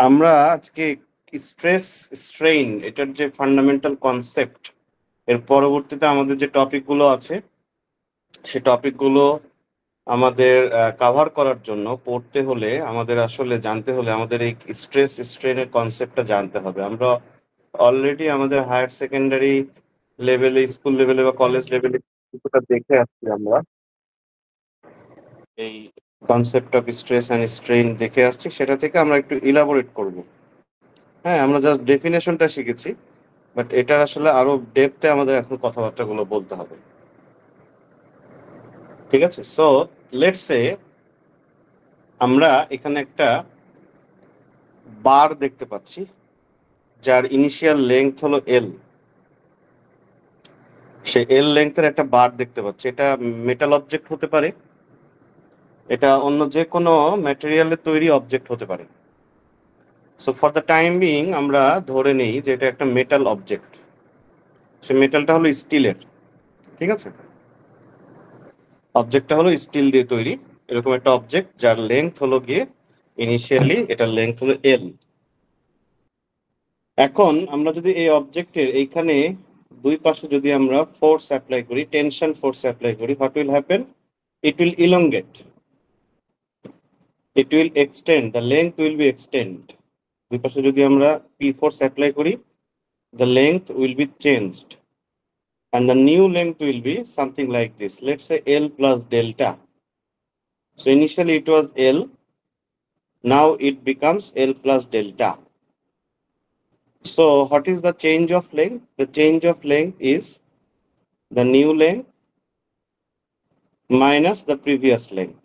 আমরা আজকে stress strain এটার যে ফান্ডামেন্টাল কনসেপ্ট এর পরবর্তীতে আমাদের যে টপিকগুলো আছে সে টপিকগুলো আমাদের কাভার করার জন্য পড়তে হলে আমাদের আসলে জানতে হলে আমাদের এই স্ট্রেস স্ট্রেনের কনসেপ্টটা জানতে হবে। আমরা অলরেডি আমাদের হায়ার সেকেন্ডারি লেভেলে, স্কুল লেভেলে বা কলেজ লেভেলে কিছুটা দেখে আসছি আমরা এই concept of stress and strain দেখে আসছি, সেটা থেকে আমরা একটু ইলাবোরেট করব। হ্যাঁ, আমরা জাস্ট ডেফিনেশনটা শিখেছি, বাট এটা আসলে আরো ডেপথে আমাদের এখন কথাবার্তাগুলো বলতে হবে। ঠিক আছে, সো লেটস সে আমরা এখানে একটা বার দেখতে পাচ্ছি যার ইনিশিয়াল লেংথ হলো এল। সে এল লেংথের একটা বার দেখতে পাচ্ছি। এটা মেটাল অবজেক্ট হতে পারে, এটা অন্য যে কোনো ম্যাটেরিয়ালের তৈরি অবজেক্ট হতে পারে। So for the time being আমরা ধরে নেই যে এটা একটা মেটাল অবজেক্ট। সে মেটালটা হলো স্টিলের। ঠিক আছে, অবজেক্টটা হলো স্টিল দিয়ে তৈরি, এরকম একটা অবজেক্ট যার লেংথ হলো গিয়ে ইনিশিয়ালি এটার লেংথ হলো এল। এখন আমরা যদি এই অবজেক্টের এইখানে দুই পাশে যদি আমরা ফোর্স অ্যাপ্লাই করি, টেনশন ফোর্স অ্যাপ্লাই করি, what will happen? It will elongate, it will extend, the length will be extend. দুই পাশে যদি আমরা পি ফোর্স অ্যাপ্লাই করি, the length will be changed and the new length will be something like this. Let's say L plus delta. So initially it was L, now it becomes L plus delta. So what is the change of length? The change of length is the new length minus the previous length.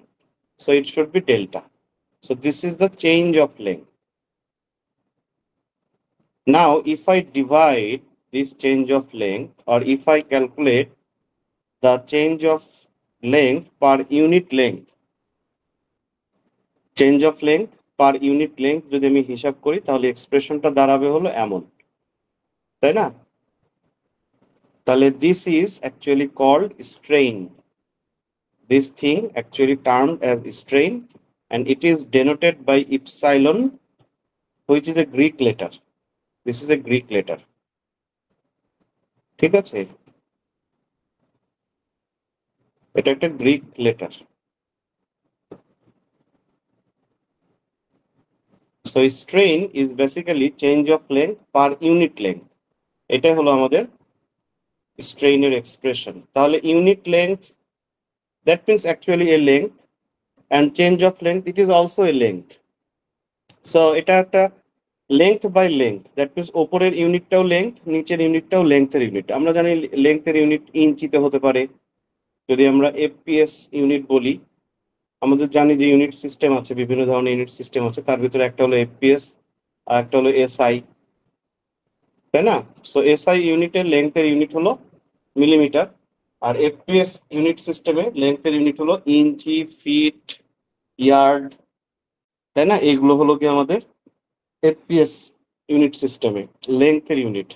So it should be delta. So this is the change of length. Now if I divide this change of length, or if I calculate the change of length per unit length, change of length per unit length যদি আমি হিসাব করি, তাহলে এক্সপ্রেশনটা দাঁড়াবে হলো এমন, তাই না? তাহলে this is actually called strain, this thing actually termed as strain, and it is denoted by epsilon, which is a Greek letter. This is a Greek letter. ঠিক আছে, এটা একটা Greek letter. So strain is basically change of length per unit length, এটাই হলো আমাদের স্ট্রেইনের expression. তাহলে unit length, that means actually a length, and change of length, it is also a length. So এটা একটা length by length, that means ওপরের ইউনিটটাও length, নিচের ইউনিটটাও লেংথের unit. আমরা জানি লেংথের ইউনিট ইঞ্চিতে হতে পারে। যদি আমরা এফপিএস ইউনিট বলি, আমাদের জানি যে ইউনিট সিস্টেম আছে, বিভিন্ন ধরনের ইউনিট সিস্টেম আছে, তার ভিতরে একটা হলো এফপিএস আর একটা হলো এসআই, তাই না? সো এসআই ইউনিটের লেংথের ইউনিট হলো মিলিমিটার, আর এফপিএস ইউনিট সিস্টেমে লেংথের ইউনিট হলো ইঞ্চি, ফিট, ইয়ার্ড, তাই না? এইগুলো হলো কি আমাদের এফপিএস ইউনিট সিস্টেমে লেংথের ইউনিট।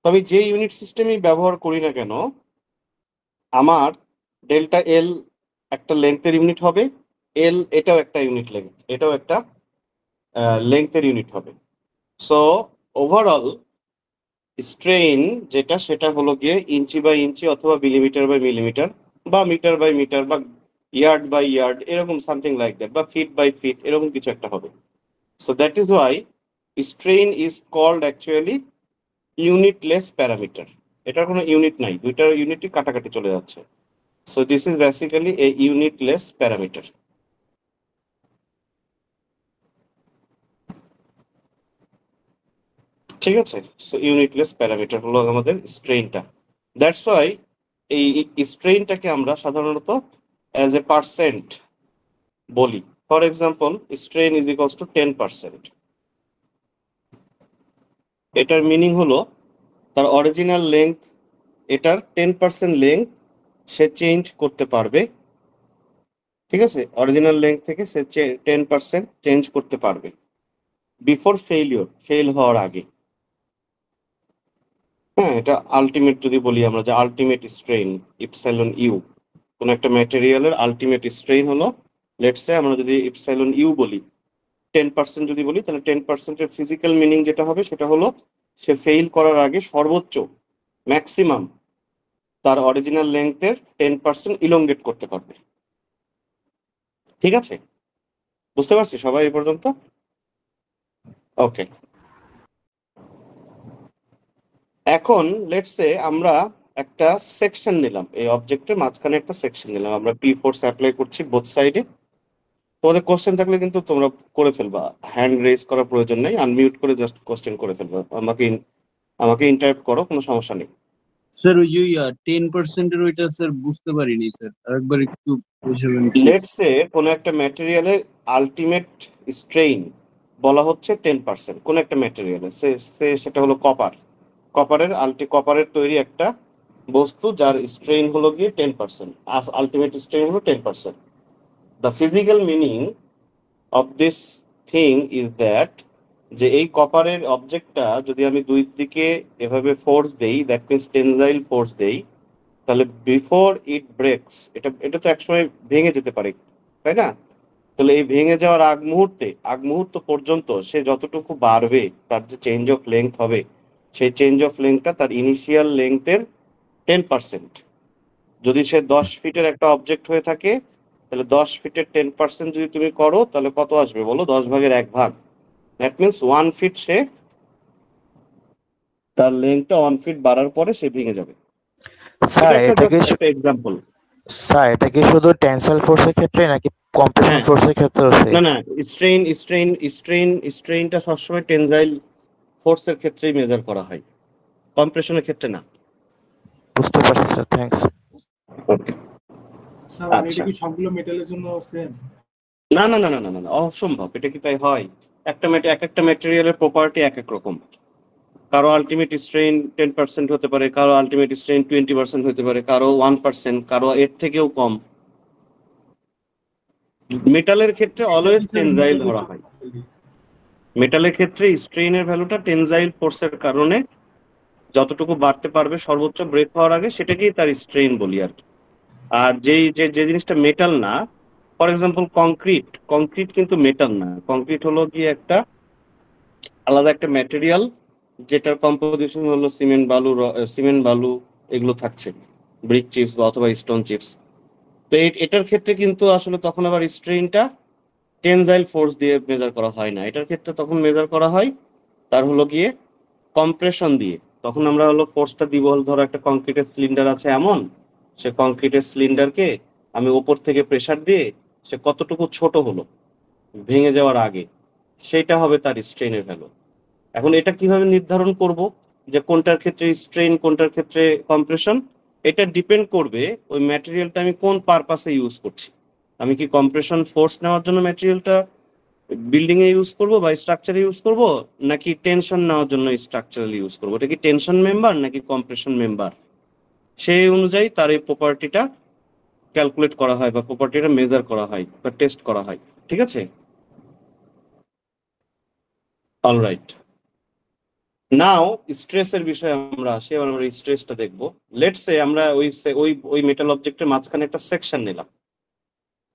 তবে যে ইউনিট সিস্টেমই ব্যবহার করি না কেন, আমার ডেল্টা এল একটা লেংথের ইউনিট হবে, এল এটাও একটা ইউনিট লেংথ, এটাও একটা লেংথের ইউনিট হবে। সো ওভারঅল স্ট্রেইন যেটা, সেটা হলো গিয়ে ইঞ্চি বাই ইঞ্চি, অথবা মিলিমিটার বাই মিলিমিটার, বা মিটার বাই মিটার, বা ইয়ার্ড বাই ইয়ার্ড, এরকম সামথিং লাইক দ্যাট, বা ফিট বাই ফিট, এরকম কিছু একটা হবে। So that is why strain is called actually unitless parameter. এটার কোনো ইউনিট নাই, দুইটার ইউনিটই কাটাকাটি চলে যাচ্ছে। So this is basically a unitless parameter. ঠিক আছে, সো ইউনিটলেস প্যারামিটার হলো আমাদের স্ট্রেইনটা। দ্যাটস ওয়াই এই স্ট্রেইনটাকে আমরা সাধারণত অ্যাজ এ পার্সেন্ট বলি। For example, strain is equals two 10%। এটার মিনিং হলো তার অরিজিনাল লেংথ, এটার 10% লেংথ সে চেঞ্জ করতে পারবে। ঠিক আছে, অরিজিনাল লেংথ থেকে সে 10% চেঞ্জ করতে পারবে বিফোর ফেইলিওর, ফেল হওয়ার আগে। হ্যাঁ, এটা আলটিমেট যদি বলি আমরা, যে আলটিমেট স্ট্রেইন ইপসাইলন ইউ, কোন একটা ম্যাটেরিয়ালের আলটিমেট স্ট্রেইন হলো, লেটস সে আমরা যদি ইপসাইলন ইউ বলি, 10% যদি বলি, তাহলে 10%-এর ফিজিক্যাল মিনিং যেটা হবে সেটা হলো সে ফেইল করার আগে সর্বোচ্চ ম্যাক্সিমাম তার অরিজিনাল লেংথের 10% ইলংগেট করতে পারবে। ঠিক আছে, বুঝতে পারছি সবাই এই পর্যন্ত? ওকে, এখন লেটস সে আমরা একটা সেকশন নিলাম, এই অবজেক্টের মাঝখানে একটা সেকশন নিলাম, আমরা পি ফোর্স অ্যাপ্লাই করছি বোথ সাইডে। তোমাদের কোশ্চেন থাকলে কিন্তু তোমরা করে ফেলবা, হ্যান্ড রেজ করার প্রয়োজন নেই, আনমিউট করে জাস্ট কোশ্চেন করে ফেলবা, আমাকে ইন্টারাপ্ট করো, কোনো সমস্যা নেই। স্যার ওই যে 10% এর ওইটা স্যার বুঝতে পারিনি স্যার, আরেকবার একটু বুঝাবেন প্লিজ। লেটস সে কোনো একটা ম্যাটেরিয়ালের আলটিমেট স্ট্রেইন বলা হচ্ছে 10%, কোন একটা ম্যাটেরিয়ালের, সেটা হলো কপার। কপারের তৈরি একটা বস্তু যার স্ট্রেইন হলো গিয়ে 10%, আলটিমেট স্ট্রেইন হলো 10%। The physical meaning of this thing is that, যে এই কপারের অবজেক্টটা যদি আমি দুই দিকে এভাবে ফোর্স দেই, দ্যাট মিনস টেনজাইল ফোর্স দেই, তাহলে বিফোর ইট ব্রেকস, এটা তো একসময় ভেঙে যেতে পারে, তাই না? তাহলে এই ভেঙে যাওয়ার আগ মুহূর্ত পর্যন্ত সে যতটুকু বাড়বে, তার যে চেঞ্জ অফ লেংথ হবে, সেই চেঞ্জ অফ লেংথটা তার ইনিশিয়াল লেংথের 10%। যদি সে 10 ফিটের একটা অবজেক্ট হয়ে থাকে, তাহলে 10 ফিটের 10% যদি তুমি করো, তাহলে কত আসবে বলো? 10/1 দ্যাট মিনস 1 ফিট, সে তার লেংথটা 1 ফিট বাড়ার পরে সে ভেঙে যাবে। স্যার এটা এটা কি একটা এক্সাম্পল। স্যার এটা কি শুধু টেনসাইল ফোর্সের ক্ষেত্রে নাকি কম্প্রেশন হ্যাঁ, ফোর্সের ক্ষেত্রেও সেম? না স্ট্রেইনটা সবসময় টেনজাইল ফোর্সের ক্ষেত্রেই মেজার করা হয়, কম্প্রেশনের ক্ষেত্রে না। বুঝতে পারছি স্যার, থ্যাঙ্কস। ওকে, স্যার আর এটা কি সবগুলো মেটালের জন্য সেম? না না না না না না, অসম্ভব, এটা কি তাই হয়? এক একটা ম্যাটেরিয়ালের প্রপার্টি এক এক রকম। কারো আলটিমেট স্ট্রেইন 10% হতে পারে, কারো আলটিমেট স্ট্রেইন 20% হতে পারে, কারো 1%, কারো এর থেকেও কম। মেটালের ক্ষেত্রে অলওয়েজ টেনজাইল ধরা হয়। মেটালের ক্ষেত্রে স্ট্রেইনের ভ্যালুটা টেনজাইল ফোর্সের কারণে যতটুকু বাড়তে পারবে সর্বোচ্চ ব্রেক হওয়ার আগে, সেটাকেই তার স্ট্রেইন বলি আর কি। আর যে জিনিসটা মেটাল না, ফর এক্সাম্পল কংক্রিট কিন্তু মেটাল না। কংক্রিট হলো গিয়ে একটা আলাদা একটা ম্যাটেরিয়াল, যেটার কম্পোজিশন হলো সিমেন্ট বালু এগুলো থাকছে, ব্রিক চিপস বা অথবা স্টোন চিপস। তো এটার ক্ষেত্রে কিন্তু আসলে তখন আবার স্ট্রেইনটা টেনজাইল ফোর্স দিয়ে মেজার করা হয় না, এটার ক্ষেত্রে তখন মেজার করা হয় তার হলো গিয়ে কম্প্রেশন দিয়ে। তখন আমরা হলো ফোর্সটা দিব, ধরো একটা কংক্রিটের সিলিন্ডার আছে এমন, সে কংক্রিটের সিলিন্ডারকে আমি ওপর থেকে প্রেসার দিয়ে সে কতটুকু ছোট হলো ভেঙে যাওয়ার আগে, সেটা হবে তার স্ট্রেইনের ভ্যালু। এখন এটা কিভাবে নির্ধারণ করব যে কোনটার ক্ষেত্রে স্ট্রেইন কোনটার ক্ষেত্রে কম্প্রেশন? এটা ডিপেন্ড করবে ওই ম্যাটেরিয়ালটা আমি কোন পারপাসে ইউজ করছি। আমি কি কম্প্রেশন ফোর্স নেওয়ার জন্য ম্যাটেরিয়ালটা বিল্ডিং এ ইউজ করব বা স্ট্রাকচারে ইউজ করব, নাকি টেনশন নেওয়ার জন্য স্ট্রাকচারাল ইউজ করব, এটা কি টেনশন মেম্বার নাকি কম্প্রেশন মেম্বার, সেই অনুযায়ী তার এই প্রপার্টিটা ক্যালকুলেট করা হয় বা প্রপার্টিটা মেজার করা হয় বা টেস্ট করা হয়। ঠিক আছে, অলরাইট। নাও স্ট্রেসের বিষয়ে আমরা আসি, এবার আমরা স্ট্রেসটা দেখবো। লেটস সে আমরা ওই মেটাল অবজেক্টের মাঝখানে একটা সেকশন নিলাম।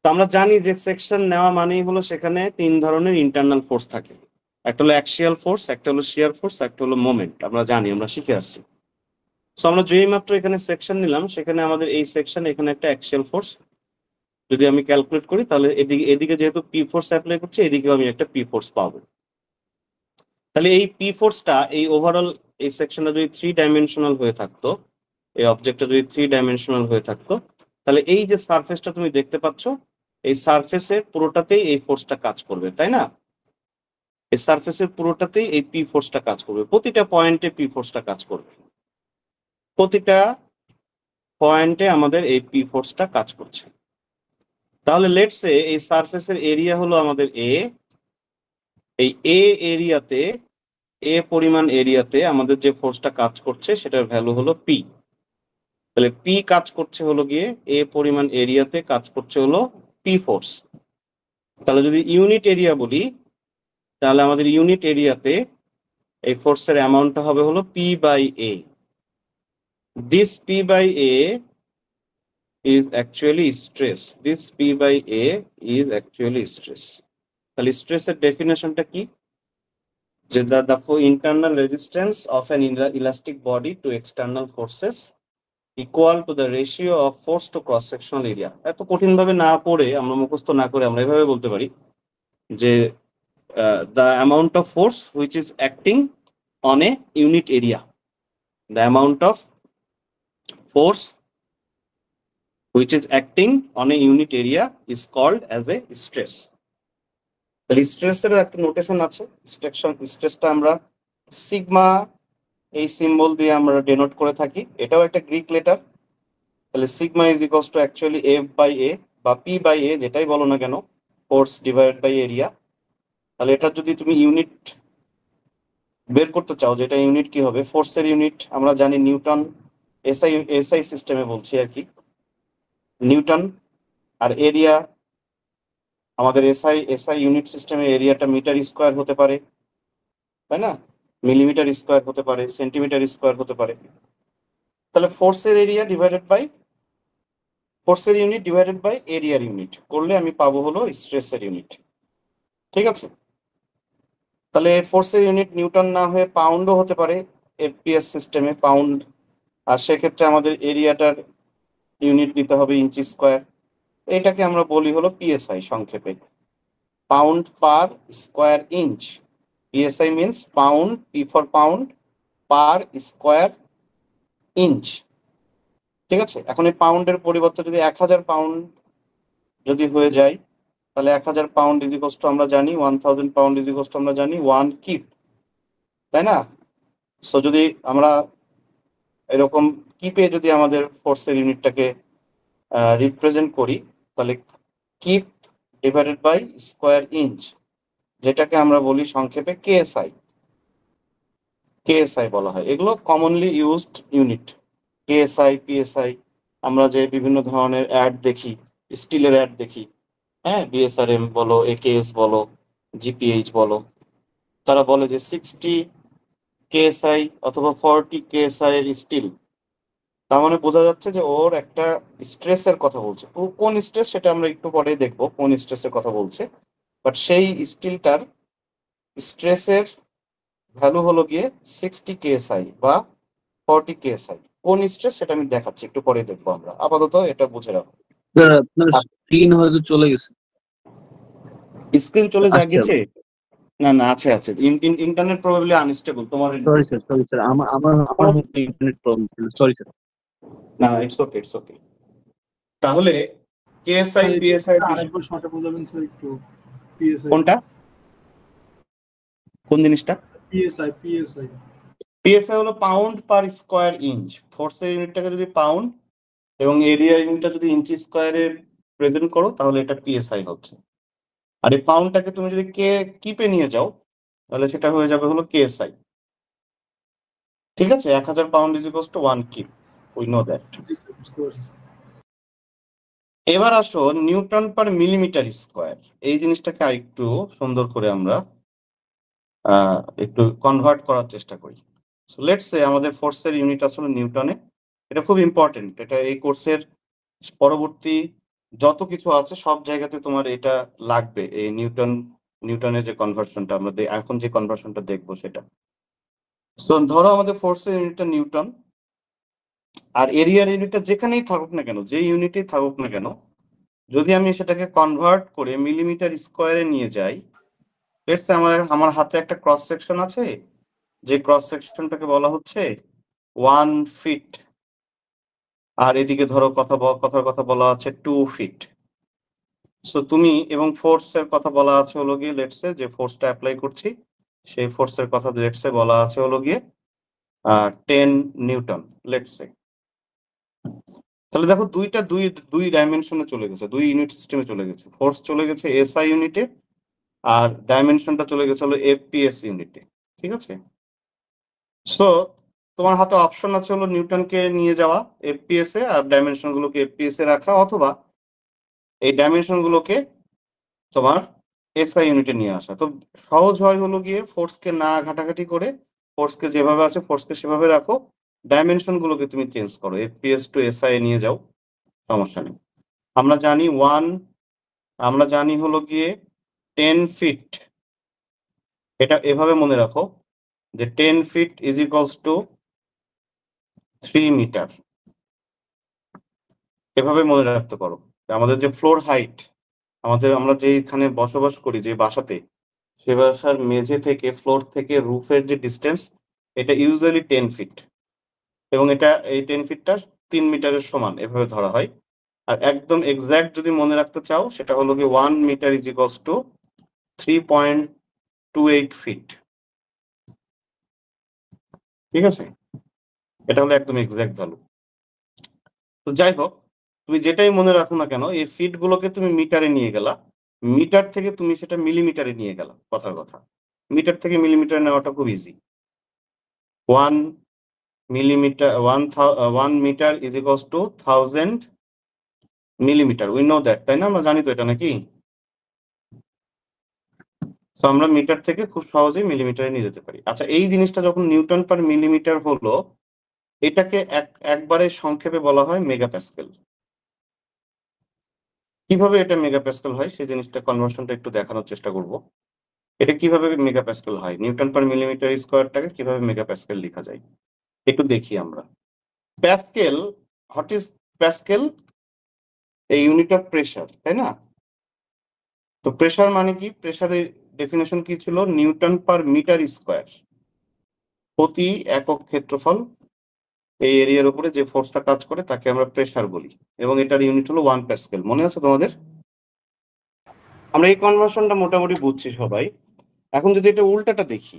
তো আমরা জানি যে সেকশন নেওয়া মানেই হলো সেখানে 3 ধরনের ইন্টারনাল ফোর্স থাকে, একটা হলো অ্যাক্সিয়াল ফোর্স, একটা হলো শিয়ার ফোর্স, একটা হলো মোমেন্ট। আমরা জানি, আমরা শিখে আসছি। সো আমরা যেই মাত্র এখানে সেকশন নিলাম, সেখানে আমাদের এই সেকশন, এখানে একটা অ্যাক্সিয়াল ফোর্স যদি আমি ক্যালকুলেট করি, তাহলে এদিকে যেহেতু পি ফোর্স অ্যাপ্লাই করছি, এদিকেও আমি একটা পি ফোর্স পাবো। তাহলে এই পি ফোর্সটা, এই ওভারঅল এই সেকশনটা যদি 3 ডাইমেনশনাল হয়ে থাকতো, এই অবজেক্টটা যদি 3 ডাইমেনশনাল হয়ে থাকতো, তাহলে এই যে সারফেসটা তুমি দেখতে পাচ্ছ, এই সারফেসের পুরোটাতেই এই ফোর্সটা কাজ করবে, তাই না? এই সারফেসের পুরোটাতেই এই পি ফোর্সটা কাজ করবে, প্রতিটা পয়েন্টে পি ফোর্সটা কাজ করবে, প্রতিটা পয়েন্টে আমাদের এই পি ফোর্সটা কাজ করছে। তাহলে লেটস সে এই সারফেসের এরিয়া হলো আমাদের এ, এই এরিয়াতে, পরিমাণ এরিয়াতে আমাদের যে ফোর্সটা কাজ করছে সেটার ভ্যালু হলো পি। তাহলে পি কাজ করছে হলো গিয়ে পরিমাণ এরিয়াতে কাজ করছে হলো পি ফোর্স। তাহলে যদি ইউনিট এরিয়া বলি, তাহলে আমাদের ইউনিট এরিয়াতে এই ফোর্সের অ্যামাউন্টটা হবে হলো P by A. This P by A is actually stress. This P by A is actually stress. তাহলে স্ট্রেসের ডেফিনেশনটা কি, যে the internal resistance of an elastic body to external forces equal to the ratio of force to cross sectional area। এত কঠিন ভাবে না পড়ে, আমরা মুখস্থ না করে আমরা এভাবে বলতে পারি যে the amount of force which is acting on a unit area, the amount of force which is acting on a unit area is called as a stress। তাহলে স্ট্রেসের একটা নোটেশন আছে, স্ট্রেসটা আমরা সিগমা এই সিম্বল দিয়ে আমরা ডেনোট করে থাকি, এটাও একটা গ্রিক লেটার। তাহলে sigma is equals to actually F by A বা পি বাই এ, যেটাই বলো না কেন, ফোর্স ডিভাইডেড বাই এরিয়া। তাহলে এটা যদি তুমি ইউনিট বের করতে চাও, যেটা ইউনিট কি হবে, ফোর্সের ইউনিট আমরা জানি নিউটন, এসআই সিস্টেমে বলছি আর কি, নিউটন। আর এরিয়া আমাদের এসআই ইউনিট সিস্টেমে এরিয়াটা মিটার স্কোয়ার হতে পারে, তাই না, মিলিমিটার স্কোয়ার হতে পারে, সেন্টিমিটার স্কোয়ার হতে পারে। তাহলে ফোর্সের এরিয়া ডিভাইডেড বাই ফোর্সের ইউনিট ডিভাইডেড বাই এরিয়ার ইউনিট করলে আমি পাবো হলো স্ট্রেসের ইউনিট। ঠিক আছে, তাহলে ফোর্সের ইউনিট নিউটন না হয়ে পাউন্ডও হতে পারে এফপিএস সিস্টেমে, পাউন্ড। আর সেক্ষেত্রে আমাদের এরিয়াটার ইউনিট দিতে হবে ইঞ্চি স্কোয়ার, এটাকে আমরা বলি হলো পিএসআই সংক্ষেপে, pound per square inch. PSI means pound, P for pound, per square inch. ঠিক আছে, এখন এই পাউন্ডের পরিবর্তে যদি 1000 পাউন্ড যদি হয়ে যায়, তাহলে 1000 পাউন্ড ইজ ইকুয়ালস টু আমরা জানি 1000 পাউন্ড ইজ ইকুয়ালস টু আমরা জানি 1 কিপ, তাই না। সো যদি আমরা এরকম কিপে যদি আমাদের ফোর্সের ইউনিটটাকে রিপ্রেজেন্ট করি, তাহলে kip divided by square inch, যেটাকে আমরা বলি সংক্ষেপে কেএসআই, কেএসআই বলা হয়। এগুলো commonly used unit, KSI, PSI. আমরা যে বিভিন্ন ধরনের অ্যাড দেখি, স্টিলের অ্যাড দেখি, হ্যাঁ, বিএসআরএম বলো, একেএস বলো, জিপিএইচ বলো, তারা বলে যে 60 কেএসআই অথবা 40 কেএসআই এর স্টিল। তার মানে বোঝা যাচ্ছে যে ওর একটা স্ট্রেসের কথা বলছে। কোন স্ট্রেস সেটা আমরা একটু পরে দেখবো, কোন স্ট্রেসের কথা বলছে। বাট সেই স্টিলটার স্ট্রেসের ভ্যালু হলো গিয়ে 60 কেএসআই বা 40 কেএসআই। কোন স্ট্রেস সেটা আমি দেখাচ্ছি, একটু পরে দেখবো আমরা। আপাতত এটা বুঝে রাখো। আপনার স্ক্রিন হয়তো চলে গেছে। স্ক্রিন চলে আসছে গেছে? না না, আছে আছে, ইন্টারনেট প্রবাবলি আনস্টেবল তোমার। সরি স্যার আমার ইন্টারনেট প্রবলেম ছিল, সরি স্যার। না, ইটস ওকে, ইটস ওকে। তাহলে কেএসআই পিএসআই আরেকবার শর্টে বোঝাবেন স্যার একটু, পিএসআই কোনটা, কোন জিনিসটা? পিএসআই পিএসআই পিএসআই হলো পাউন্ড পার স্কোয়ার ইঞ্চ। ফোর্সের ইউনিটটাকে যদি পাউন্ড এবং এরিয়া ইউনিটটা যদি ইঞ্চি স্কোয়ারে প্রেজেন্ট করো, তাহলে এটা পিএসআই হচ্ছে। আর এই পাউন্ডটাকে তুমি যদি কিপে নিয়ে যাও, তাহলে সেটা হয়ে যাবে হলো কেএসআই। ঠিক আছে, 1000 pound is equals two 1 keep, we know that. বুঝতে পারছি। এবার আসো নিউটন পার মিলিমিটার স্কোয়ার, এই জিনিসটাকে আরেকটু সুন্দর করে আমরা একটু কনভার্ট করার চেষ্টা করি। সো লেটস সে আমাদের ফোর্সের ইউনিট আসলে নিউটনে। এটা খুব ইম্পর্টেন্ট, এটা এই কোর্সের পরবর্তী যত কিছু আছে সব জায়গাতে তোমার এটা লাগবে, এই নিউটনের যে কনভার্সনটা আমরা এখন যে কনভার্সনটা দেখবো সেটা। সো ধরো আমাদের ফোর্সের ইউনিটটা নিউটন, আর এরিয়ার ইউনিটটা যেখানেই থাকুক না কেন, যে ইউনিটেই থাকুক না কেন, যদি আমি সেটাকে কনভার্ট করে মিলিমিটার স্কোয়ারে নিয়ে যাই, লেটস সে আমার হাতে একটা ক্রস সেকশন আছে, যে ক্রস সেকশনটাকে বলা হচ্ছে 1 ফিট, আর এদিকে ধরো কথার কথা বলা আছে 2 ফিট। সো তুমি এবং ফোর্সের কথা বলা আছে হলো গিয়ে, লেটস সে যে ফোর্সটা অ্যাপ্লাই করছি সেই ফোর্সের কথা লেটস সে বলা আছে হলো গিয়ে 10 নিউটন লেটস সে। তাহলে দেখো দুই ডাইমেনশনে চলে গেছে, দুই ইউনিট সিস্টেমে চলে গেছে। ফোর্স চলে গেছে এসআই ইউনিটে, আর ডাইমেনশনটা চলে গেছে হলো এফপিএস ইউনিটে। ঠিক আছে, সো তোমার হাতে অপশন আছে হলো নিউটনকে নিয়ে যাওয়া এফপিএস এ, আর ডাইমেনশন গুলোকে এফপিএস এ রাখা, অথবা এই ডাইমেনশন গুলোকে তোমার এসআই ইউনিটে নিয়ে আসা। তো সহজ হয় হলো গিয়ে ফোর্সকে না ঘাটাঘাটি করে, ফোর্সকে যেভাবে আছে ফোর্সকে সেভাবে রাখো, ডাইমেনশন গুলোকে তুমি চেঞ্জ করো, এফপিএস টু এসআই এ নিয়ে যাও, সমস্যা নেই। আমরা জানি হলো গিয়ে 10 ফিট, এটা এভাবে মনে রাখো যে 10 feet is equals to 3 metre. এভাবে মনে রাখতে পারো আমাদের যে ফ্লোর হাইট, আমরা যেখানে বসবাস করি যে বাসাতে, সে বাসার মেঝে থেকে ফ্লোর থেকে রুফের যে ডিস্টেন্স, এটা ইউজুয়ালি 10 ফিট, এবং এটা এই 10 ফিটটা 3 মিটারের সমান এভাবে ধরা হয়। আর একদম এক্সাক্ট যদি মনে রাখতে চাও, সেটা হলো কি 1 metre is equals to 3.28 feet. ঠিক আছে, এটা হলো একদম এক্সাক্ট ভ্যালু। তো যাই হোক, তুমি যেটাই মনে রাখো না কেন, এই ফিট গুলোকে তুমি মিটারে নিয়ে গেলা, মিটার থেকে তুমি সেটা মিলিমিটারে নিয়ে গেলা। কথার কথা, মিটার থেকে মিলিমিটারে নেওয়াটা খুব easy. 1 millimetre 1 metre is equals to 1000 millimetre. We know that, তাই না? আমরা জানি তো এটা, নাকি? সো আমরা মিটার থেকে খুব সহজেই মিলিমিটারে নিয়ে যেতে পারি। আচ্ছা, এই জিনিসটা যখন নিউটন পার মিলিমিটার হলো, এটাকে একবারে সংক্ষেপে বলা হয় মেগাপ্যাসকেল। কিভাবে এটা মেগাপ্যাসকেল হয় সেই জিনিসটা কনভার্সনটা একটু দেখানোর চেষ্টা করব। এটা কিভাবে মেগাপ্যাসকেল হয়, নিউটন পার মিলিমিটার স্কয়ারটাকে কিভাবে মেগাপ্যাসকেল লেখা যায় একটু দেখি আমরা। Pascal, what is Pascal? এই ইউনিট অফ প্রেসার, তাই না? তো প্রেসার মানে কি? প্রেসারের ডেফিনেশন কি ছিল? নিউটন পার মিটার স্কয়ার, প্রতি একক ক্ষেত্রফল এই এরিয়ার উপরে যে ফোর্সটা কাজ করে তাকে আমরা প্রেসার বলি, এবং এটার ইউনিট হলো 1 প্যাসকেল। মনে আছে তোমাদের? আমরা এই কনভার্সনটা মোটামুটি বুঝছি সবাই। এখন যদি এটা উল্টাটা দেখি,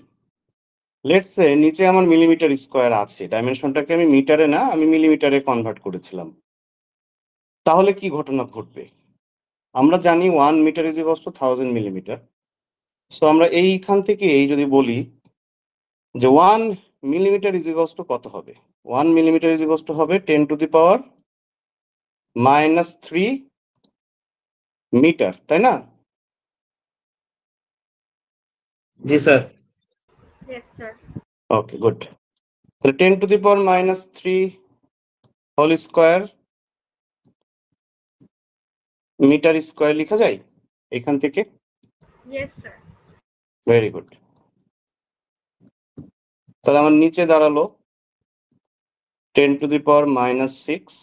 লেটস সে নিচে আমার মিলিমিটার স্কয়ার আছে, ডাইমেনশনটাকে আমি মিটারে না, আমি মিলিমিটারে কনভার্ট করেছিলাম, তাহলে কি ঘটনা ঘটবে? আমরা জানি 1 metre is equals to 1000 millimetre. So আমরা এইখান থেকে এই যদি বলি যে 1 মিলিমিটার ইজ ইকুয়ালস টু কত হবে? 1 মিলিমিটার ইজ ইকুয়ালস টু হবে 10 টু দি পাওয়ার -3 মিটার, তাই না? জি sir. Yes, sir. Okay, good. তাহলে 10 to the power -3 whole square metre square লেখা যায় এখান থেকে? Yes, sir. Very good. তাহলে আমার নিচে দাঁড়ালো 10 to the power -6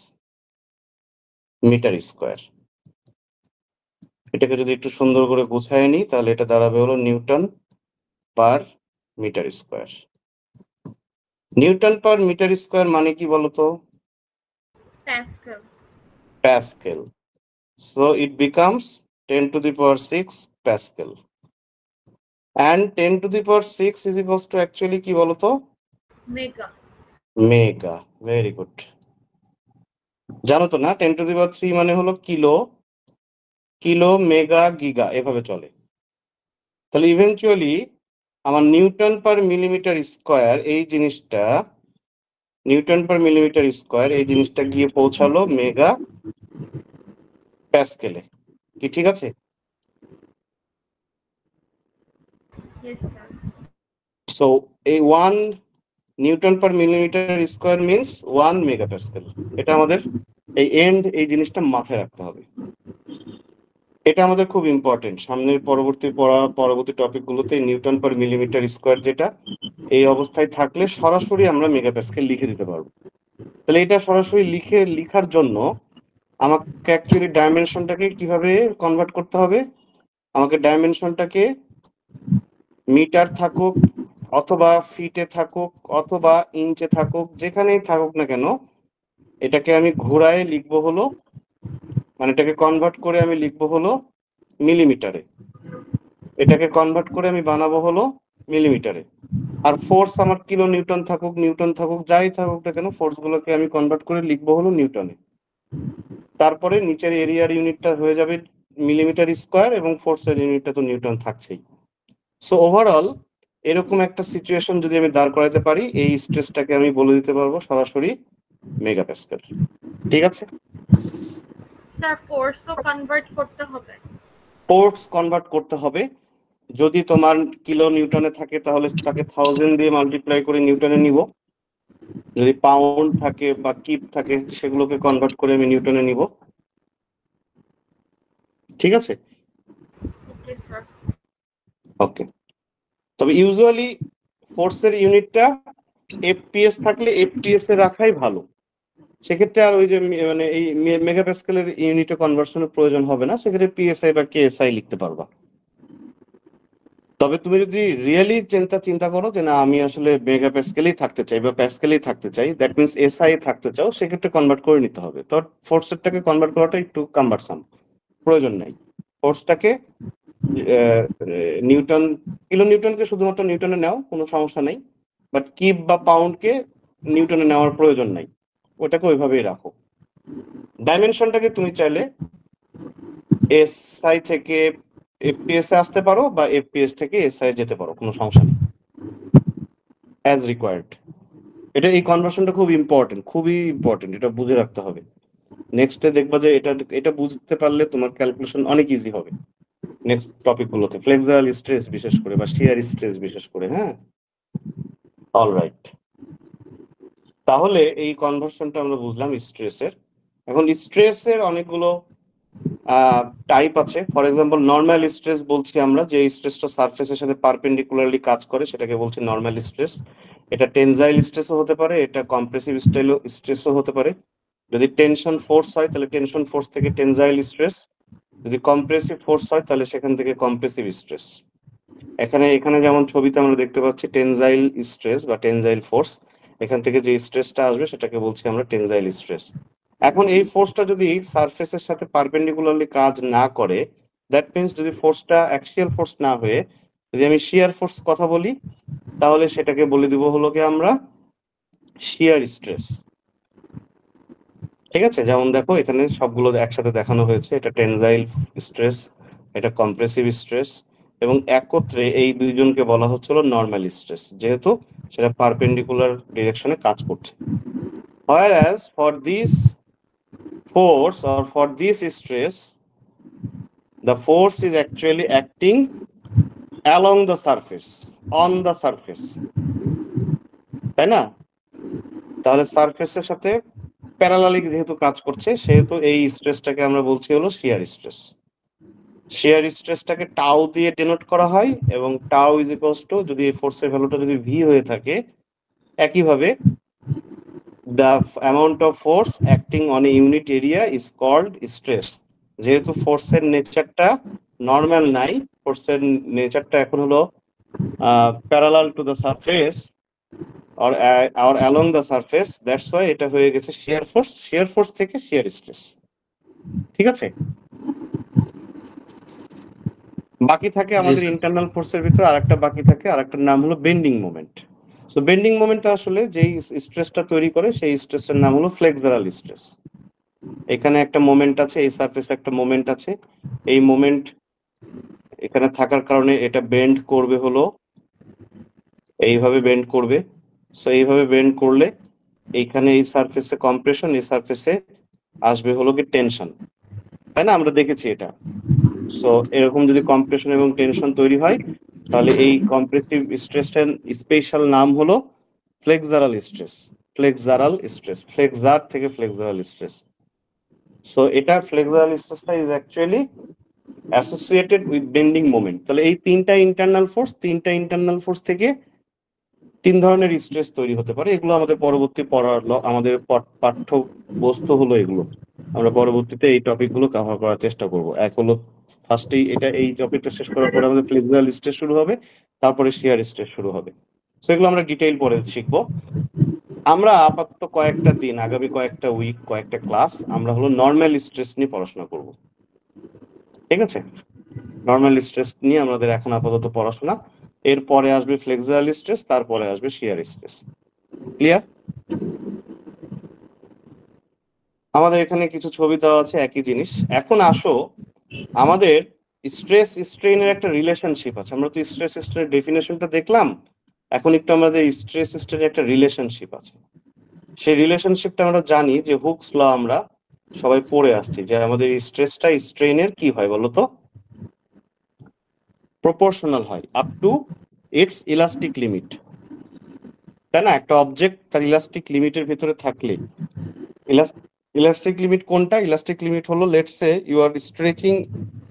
metre square. এটাকে যদি একটু সুন্দর করে গুছায় নিই, তাহলে এটা দাঁড়াবে হলো newton per metre square. Newton per metre square মানে কি বলতো? Pascal. Pascal. So it becomes 10 to the power 6 pascal. And 10 to the power 6 is equals to actually কি বলতো? Mega. মেগা। Very good. জানো তো না, 10 টু দি পাওয়ার 3 মানে হলো কিলো, কিলো, মেগা, গিগা, এভাবে চলে। তাহলে ইভেনচুয়ালি আমার নিউটন পার মিলিমিটার স্কয়ার এই জিনিসটা, নিউটন পার মিলিমিটার স্কয়ার এই জিনিসটা গিয়ে পৌঁছালো মেগা প্যাসকেলে। কি ঠিক আছে? Yes, sir. সো এই 1 নিউটন পার মিলিমিটার স্কয়ার মিন্স 1 মেগাপ্যাসকেল। এটা আমাদের এই এই জিনিসটা মাথায় রাখতে হবে। এটা আমাদের খুব ইম্পর্টেন্ট। সামনের পরবর্তী টপিকগুলোতে নিউটন পার মিলিমিটার স্কয়ার যেটা এই অবস্থায় থাকলে সরাসরি আমরা মেগাপ্যাসকেল লিখে দিতে পারবো। তাহলে এটা সরাসরি লিখার জন্য আমাকে অ্যাকচুয়ালি ডাইমেনশনটাকে কিভাবে কনভার্ট করতে হবে? আমাকে ডাইমেনশনটাকে মিটার থাকুক অথবা ফিটে থাকুক অথবা ইঞ্চে থাকুক, যেখানেই থাকুক না কেন, এটাকে আমি ঘোরায় লিখবো হলো, মানে এটাকে কনভার্ট করে আমি লিখবো হলো মিলিমিটারে, এটাকে কনভার্ট করে আমি বানাবো হলো মিলিমিটারে। আর ফোর্স আমার কিলো নিউটন থাকুক যাই থাকুক না কেন, ফোর্স গুলোকে আমি কনভার্ট করে লিখবো হলো নিউটনে। তারপরে নিচের এরিয়ার ইউনিটটা হয়ে যাবে মিলিমিটার স্কয়ার, এবং ফোর্সের ইউনিটটা তো নিউটন থাকছেই। সো ওভারঅল এরকম একটা সিচুয়েশন যদি আমি দাঁড় করাতে পারি, এই স্ট্রেসটাকে আমি বলে দিতে পারবো সরাসরি মেগাপ্যাসকেল। ঠিক আছে? Sir, force ও convert করতে হবে। ফোর্স কনভার্ট করতে হবে। যদি তোমার কিলো নিউটনে থাকে তাহলে তাকে 1000 দিয়ে মাল্টিপ্লাই করে নিউটনে নিব। যদি পাউন্ড থাকে বা কিপ থাকে সেগুলোকে কনভার্ট করে আমি নিউটনে নিব। ঠিক আছে? Okay, sir. ওকে, তবে ইউজুয়ালি ফোর্সের ইউনিটটা এফপিএস থাকলে এফপিএস এ রাখাই ভালো। সেক্ষেত্রে আর ওই যে মানে এই মেগাপ্যাসকেলের ইউনিটে কনভার্সনের প্রয়োজন হবে না, সেক্ষেত্রে পিএসআই বা কেএসআই লিখতে পারবা। তবে তুমি যদি রিয়েলি চিন্তা করো যে না আমি আসলে মেগাপ্যাসকেলেই থাকতে চাই বা প্যাসকেলেই থাকতে চাই, দ্যাট মিনস এসআই থাকতে চাও, সেক্ষেত্রে কনভার্ট করে নিতে হবে। তো ফোর্সেরটাকে কনভার্ট করাটা একটু কাম্বারসাম, প্রয়োজন নাই। ফোর্সটাকে নিউটন, কিলো নিউটনকে শুধুমাত্র নিউটনে নাও, কোনো সমস্যা নেই, বাট কিপ বা পাউন্ডকে নিউটনে নেওয়ার প্রয়োজন নাই, ওটাকে ওইভাবেই রাখো। ডাইমেনশনটাকে তুমি চাইলে এসআই থেকে এফপিএস এ আসতে পারো বা এফপিএস থেকে এসআই যেতে পারো, কোনো সমস্যা নেই, অ্যাজ রিকোয়ার্ড। এটা এই কনভার্সনটা খুব ইম্পর্টেন্ট, খুবই ইম্পর্টেন্ট, এটা বুঝে রাখতে হবে। নেক্সটে দেখবা যে এটা বুঝতে পারলে তোমার ক্যালকুলেশন অনেক ইজি হবে নেক্সট টপিক গুলোতে, ফ্লেক্সারাল স্ট্রেস বিশেষ করে বা শিয়ার স্ট্রেস বিশেষ করে। হ্যাঁ, অলরাইট, তাহলে এই কনভার্সনটা আমরা বুঝলাম স্ট্রেসের। এখন স্ট্রেসের অনেকগুলো টাইপ আছে। ফর এক্সাম্পল নর্মাল স্ট্রেস বলছি আমরা, যে স্ট্রেসটা সারফেসের সাথে পারপেন্ডিকুলারলি কাজ করে সেটাকে বলছি নর্মাল স্ট্রেস। এটা টেনজাইল স্ট্রেসও হতে পারে, এটা কম্প্রেসিভ স্ট্রেসও হতে পারে। যদি টেনশন ফোর্স হয় তাহলে টেনশন ফোর্স থেকে টেনজাইল স্ট্রেস, যদি কম্প্রেসিভ ফোর্স হয় তাহলে সেখান থেকে কম্প্রেসিভ স্ট্রেস। এখানে যেমন ছবিতে আমরা দেখতে পাচ্ছি টেনজাইল স্ট্রেস বা টেনজাইল ফোর্স, এখান থেকে যে স্ট্রেসটা আসবে সেটাকে বলছি আমরা টেনজাইল স্ট্রেস। এখন এই ফোর্সটা যদি সারফেসের সাথে পারপেন্ডিকুলারলি কাজ না করে, দ্যাট মিনস যদি ফোর্সটা অ্যাক্সিয়াল ফোর্স না হয়ে যদি আমি শিয়ার ফোর্স কথা বলি, তাহলে সেটাকে বলে দিব হলো কি আমরা শিয়ার স্ট্রেস। ঠিক আছে, যেমন দেখো এখানে সবগুলো একসাথে দেখানো হয়েছে, এটা টেনজাইল স্ট্রেস, এটা কম্প্রেসিভ স্ট্রেস, এবং একত্রে এই দুইজনকে বলা হচ্ছিল নর্মাল স্ট্রেস, যেহেতু সেটা পারপেন্ডিকুলার ডিরেকশনে কাজ করছে। Whereas for this force or for this stress, the force is actually acting along the surface, on the surface, তাই না? তাহলে সারফেসের সাথে প্যারালালি যেহেতু কাজ করছে, সেহেতু এই স্ট্রেসটাকে আমরা বলছি হলো শিয়ার স্ট্রেস। শিয়ার স্ট্রেসটাকে টাউ দিয়ে ডিনোট করা হয়, এবং টাউ ইজ ইকুয়ালস টু, যদি এই ফোর্সের ভ্যালুটা যদি ভি হয়ে থাকে, একইভাবে the amount of force acting on a unit area is called stress. যেহেতু ফোর্সের নেচারটা নর্মাল নাই, ফোর্সের নেচারটা এখন হলো parallel to the surface or along the surface, that's why এটা হয়ে গেছে শিয়ার ফোর্স। শিয়ার ফোর্স থেকে শিয়ার স্ট্রেস। ঠিক আছে, বাকি থাকে আমাদের ইন্টারনাল ফোর্সের ভিতরে আরেকটা বাকি থাকে, আরেকটার নাম হলো bending moment. So bending moment আসলে যেই স্ট্রেসটা তৈরি করে সেই স্ট্রেসের নাম হলো ফ্লেক্সারাল স্ট্রেস। এখানে একটা মোমেন্ট আছে, এই সারফেসে একটা মোমেন্ট আছে, এই মোমেন্ট এখানে থাকার কারণে এটা বেন্ড করবে হলো এইভাবে বেন্ড করবে। সো এইভাবে বেন্ড করলে এইখানে এই সারফেসে কম্প্রেশন, এই সারফেসে আসবে হলো কি টেনশন, তাই না? আমরা দেখেছি এটা। সো এরকম যদি কম্প্রেশন এবং টেনশন তৈরি হয়, তাহলে এই কম্প্রেসিভ স্ট্রেসটার স্পেশাল নাম হলো flexural stress. Flexural stress, flexor থেকে ফ্লেক্সারাল স্ট্রেস। সো এটা ফ্লেক্সারাল স্ট্রেসটা is actually associated with bending moment. তাহলে এই তিনটা ইন্টারনাল ফোর্স থেকে তিন ধরনের স্ট্রেস তৈরি হতে পারে। এগুলো আমাদের পরবর্তী পড়ার আমাদের পাঠ্য বস্তু হলো এগুলো। আমরা পরবর্তীতে এই টপিকগুলো কভার করার চেষ্টা করব। এক হলো ফার্স্টেই এই টপিকটা শেষ করার পরে আমাদের ফ্লেক্সারাল স্ট্রেস শুরু হবে, তারপরে শিয়ার স্ট্রেস শুরু হবে। সেগুলো আমরা ডিটেইল পরে শিখবো। আমরা আপাতত কয়েকটা দিন, আগামী কয়েকটা উইক, কয়েকটা ক্লাস আমরা হলো নর্মাল স্ট্রেস নিয়ে পড়াশোনা করব। ঠিক আছে, নর্মাল স্ট্রেস নিয়ে আমাদের এখন আপাতত পড়াশোনা। এরপরে আসবে ফ্লেক্সারাল স্ট্রেস, তারপরে আসবে শিয়ার স্ট্রেস। ক্লিয়ার? আমাদের এখানে কিছু ছবি দেওয়া আছে, একই জিনিস। এখন আসো, আমাদের স্ট্রেস স্ট্রেইনের একটা রিলেশনশিপ আছে। আমরা তো স্ট্রেস স্ট্রেইনের ডেফিনেশনটা দেখলাম, এখন একটু আমাদের স্ট্রেস স্ট্রেইনের একটা রিলেশনশিপ আছে। সেই রিলেশনশিপটা আমরা জানি যে হুকস ল আমরা সবাই পড়ে আসছি, যে আমাদের স্ট্রেসটা স্ট্রেইনের কি হয় বলতো, প্রপোর্শনাল হয় up to its elastic limit, তাই না? একটা অবজেক্ট তার ইলাস্টিক লিমিটের ভিতরে থাকলে, ইলাস্টিক লিমিট কোনটা? ইলাস্টিক লিমিট হলো, let's say you are stretching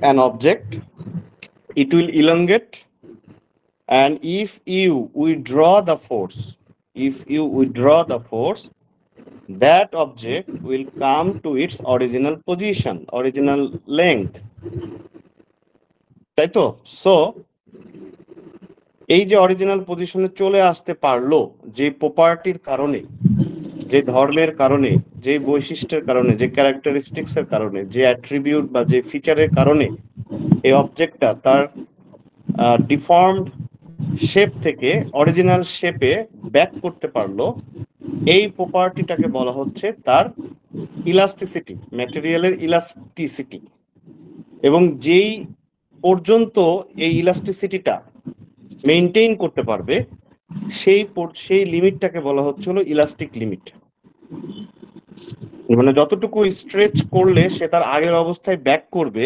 an object, it will elongate and if you withdraw the force, that object will come to its original position, original length, তাই তো? So এই যে original পজিশনে চলে আসতে পারলো যে প্রপার্টির কারণে, যে ধর্মের কারণে, যে বৈশিষ্ট্যের কারণে, যে ক্যারেক্টারিস্টিক্স এর কারণে, যে অ্যাট্রিবিউট বা যে ফিচারের কারণে এই অবজেক্টটা তার ডিফর্মড শেপ থেকে অরিজিনাল শেপে ব্যাক করতে পারলো, এই প্রপার্টিটাকে বলা হচ্ছে তার ইলাস্টিসিটি, ম্যাটেরিয়ালের ইলাস্টিসিটি। এবং যেই পর্যন্ত এই ইলাস্টিসিটিটা মেইনটেইন করতে পারবে সেই লিমিটটাকে বলা হচ্ছে হলো ইলাস্টিক লিমিট। মানে যতটুকু স্ট্রেচ করলে সে তার আগের অবস্থায় ব্যাক করবে,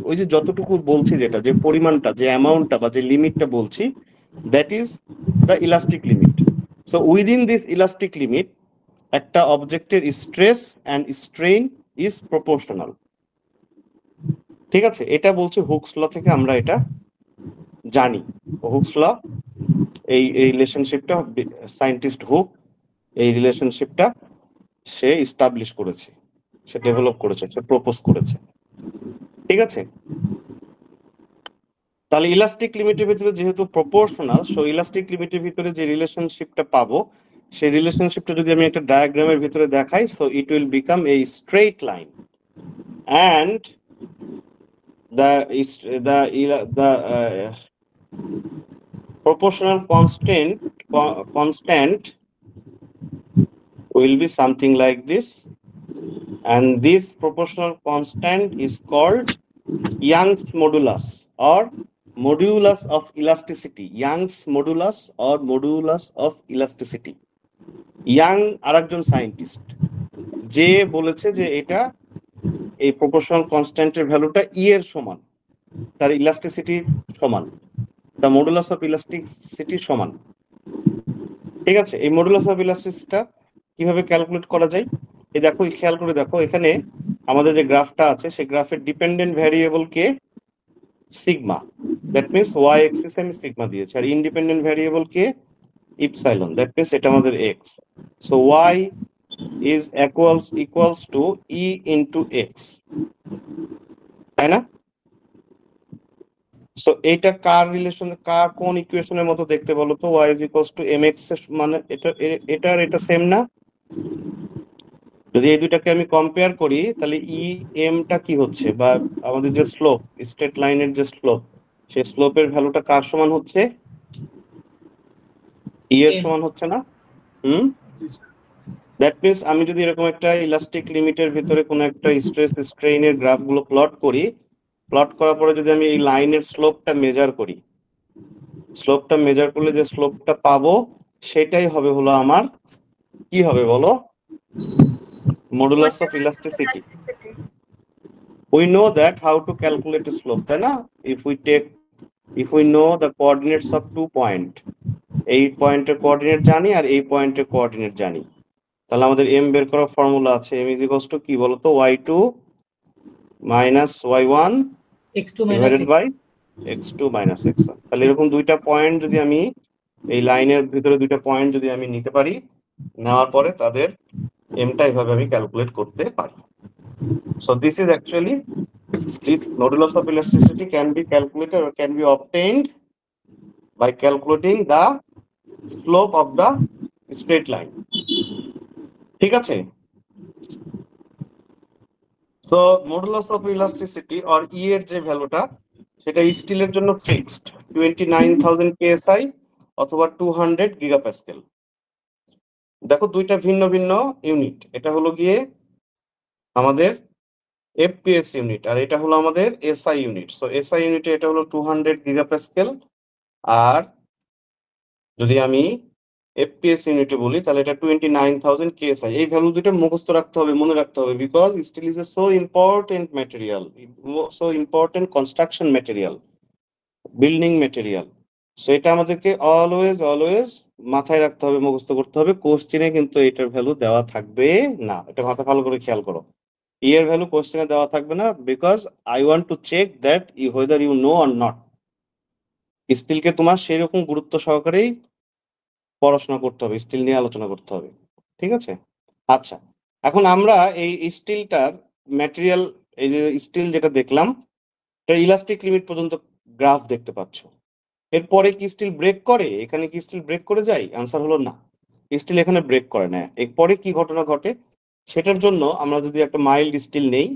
ওই যে যতটুকু বলছি, যেটা যে পরিমাণটা, যে অ্যামাউন্টটা বা যে লিমিটটা বলছি, that is the elastic limit. So within this elastic limit একটা অবজেক্টের stress and strain is proportional. ঠিক আছে, এটা বলছে হুকস ল থেকে আমরা এটা জানি। হুকস ল এই রিলেশনশিপটা সায়েন্টিস্ট হুক এই রিলেশনশিপটা সে এস্টাবলিশ করেছে, সে ডেভেলপ করেছে, সে প্রপোজ করেছে। ঠিক আছে, তাহলে ইলাস্টিক লিমিটের ভিতরে যেহেতু প্রপোর্শনাল, সো ইলাস্টিক লিমিটের ভিতরে যে রিলেশনশিপটা পাবো, সেই রিলেশনশিপটা যদি আমি একটা ডায়াগ্রামের ভিতরে দেখাই, so it will become a straight line and the proportional constant will be something like this, and this proportional constant is called Young's modulus or modulus of elasticity. Young's modulus or modulus of elasticity. Young আরেকজন scientist, যে বলেছে যে এটা এই proportional কনস্ট্যান্টের ভ্যালুটা ই এর সমান, তার ইলাস্টিসিটির সমান, দ্য মডুলাস অফ ইলাস্টিসিটির সমান। ঠিক আছে, এই মডুলাস অফ ইলাস্টিসিটিটা কিভাবে ক্যালকুলেট করা যায়? এই দেখো, খেয়াল করে দেখো, এখানে আমাদের যে গ্রাফটা আছে সেই গ্রাফের ডিপেন্ডেন্ট ভ্যারিয়েবল কে sigma, that means Y axis আমি সিগমা দিয়েছি, আর ইন্ডিপেন্ডেন্ট ভ্যারিয়েবল কে ইপসাইলন, দ্যাট মিনস এটা আমাদের X. So Y is equals to e into x, তাই না? সো এটা কার রিলেশন, কার কোন ইকুয়েশনের মতো দেখতে বলো তো? y is equals to mx, মানে এটা সেম না? যদি এই দুইটাকে আমি কম্পেয়ার করি, তাহলে ই এমটা কি হচ্ছে, বা আমাদের যে স্লোপ, স্ট্রেট লাইনের যে স্লোপ, সেই স্লোপের ভ্যালুটা কার সমান হচ্ছে? ই এর সমান হচ্ছে না? দ্যাট মিনস আমি যদি এরকম একটা ইলাস্টিক লিমিটের ভিতরে কোনো একটা স্ট্রেস স্ট্রেইনের গ্রাফগুলো প্লট করি, প্লট করার পরে যদি আমি এই লাইনের স্লোপটা মেজার করি, স্লোপটা মেজার করলে যে স্লোপটা পাবো সেটাই হবে হলো আমার কি হবে বলো? Modulus of elasticity. We know that how to calculate a slope, তাই না? if we know the coordinates of 2 point, এই পয়েন্টের কোঅর্ডিনেট জানি আর এই পয়েন্টের কোঅর্ডিনেট জানি, তাহলে আমাদের m বের করার ফর্মুলা আছে, m is equals to কি বলতো? y2 minus y1 divided by x2 minus x1। তাহলে এরকম দুইটা পয়েন্ট যদি আমি এই লাইনের ভিতরে দুইটা পয়েন্ট যদি আমি নিতে পারি, নেওয়ার পরে তাদের mটা এইভাবে আমি ক্যালকুলেট করতে পারি। So this is actually, this modulus of elasticity can be calculated or can be obtained by calculating the slope of the straight line. ঠিক আছে, তো মডুলাস অফ ইলাস্টিসিটি অর ই এর যে ভ্যালুটা, সেটা স্টিলের জন্য ফিক্সড 29,000 psi অথবা 200 গিগাপ্যাসকেল। দেখো দুইটা ভিন্ন ভিন্ন ইউনিট, এটা হলো গিয়ে আমাদের এফপিএস ইউনিট আর এটা হলো আমাদের এসআই ইউনিট। সো এসআই ইউনিটে এটা হলো 200 গিগাপ্যাসকেল, আর যদি আমি এফপিএস ইউনিটে বলি তাহলে এটা 29,000 কেএসআই। এই ভ্যালু দুটো মুখস্থ রাখতে হবে, মনে রাখতে হবে, because steel is a so important material, so important construction material, building material. So এটা আমাদেরকে অলওয়েজ মাথায় রাখতে হবে, মুখস্থ করতে হবে। কোশ্চেনে কিন্তু এটার ভ্যালু দেওয়া থাকবে না, এটা মাথা ভালো করে খেয়াল করো। ই এর ভ্যালু কোশ্চেনে দেওয়া থাকবে না, because I want to check that whether you know or not. স্টিলকে তোমার সেই রকম গুরুত্ব সহকারেই পড়াশোনা করতে হবে, স্টিল নিয়ে আলোচনা করতে হবে, ঠিক আছে? আচ্ছা, এখন আমরা এই স্টিলটার ম্যাটেরিয়াল, এই যে স্টিল যেটা দেখলাম, এটা ইলাস্টিক লিমিট পর্যন্ত গ্রাফ দেখতে পাচ্ছ। এরপরে কি স্টিল ব্রেক করে? এখানে কি স্টিল ব্রেক করে যায়? আনসার হলো না, স্টিল এখানে ব্রেক করে না। এরপরে কি ঘটনা ঘটে সেটার জন্য আমরা যদি একটা মাইল্ড স্টিল নেই,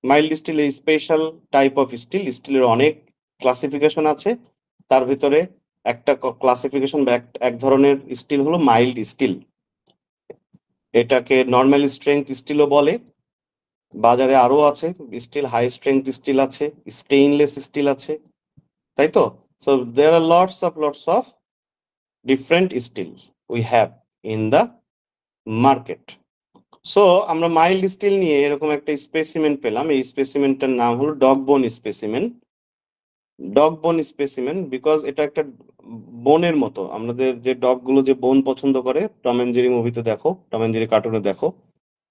মাইল্ড স্টিল এই স্পেশাল টাইপ অফ স্টিল, স্টিলের অনেক ক্লাসিফিকেশন আছে, তার ভিতরে একটা ক্লাসিফিকেশন বা এক ধরনের স্টিল হলো মাইল্ড স্টিল। এটাকে নর্মাল স্ট্রেংথ স্টিলও বলে। বাজারে আরো আছে স্টিল, হাই স্ট্রেংথ স্টিল আছে, স্টেইনলেস স্টিল আছে, তাই তো? So there are lots of different steel we have in the market. So আমরা মাইল্ড স্টিল নিয়ে এরকম একটা স্পেসিমেন পেলাম। এই স্পেসিমেনটার নাম হলো ডগ বোন স্পেসিমেন। ডগ বোন স্পেসিমেন বিকজ এটা একটা বোনের মতো। আমাদের যে ডগ গুলো যে বোন পছন্দ করে, টম এন্ড জেরি মুভিতে দেখো, টম এন্ড জেরি কার্টুনে দেখো,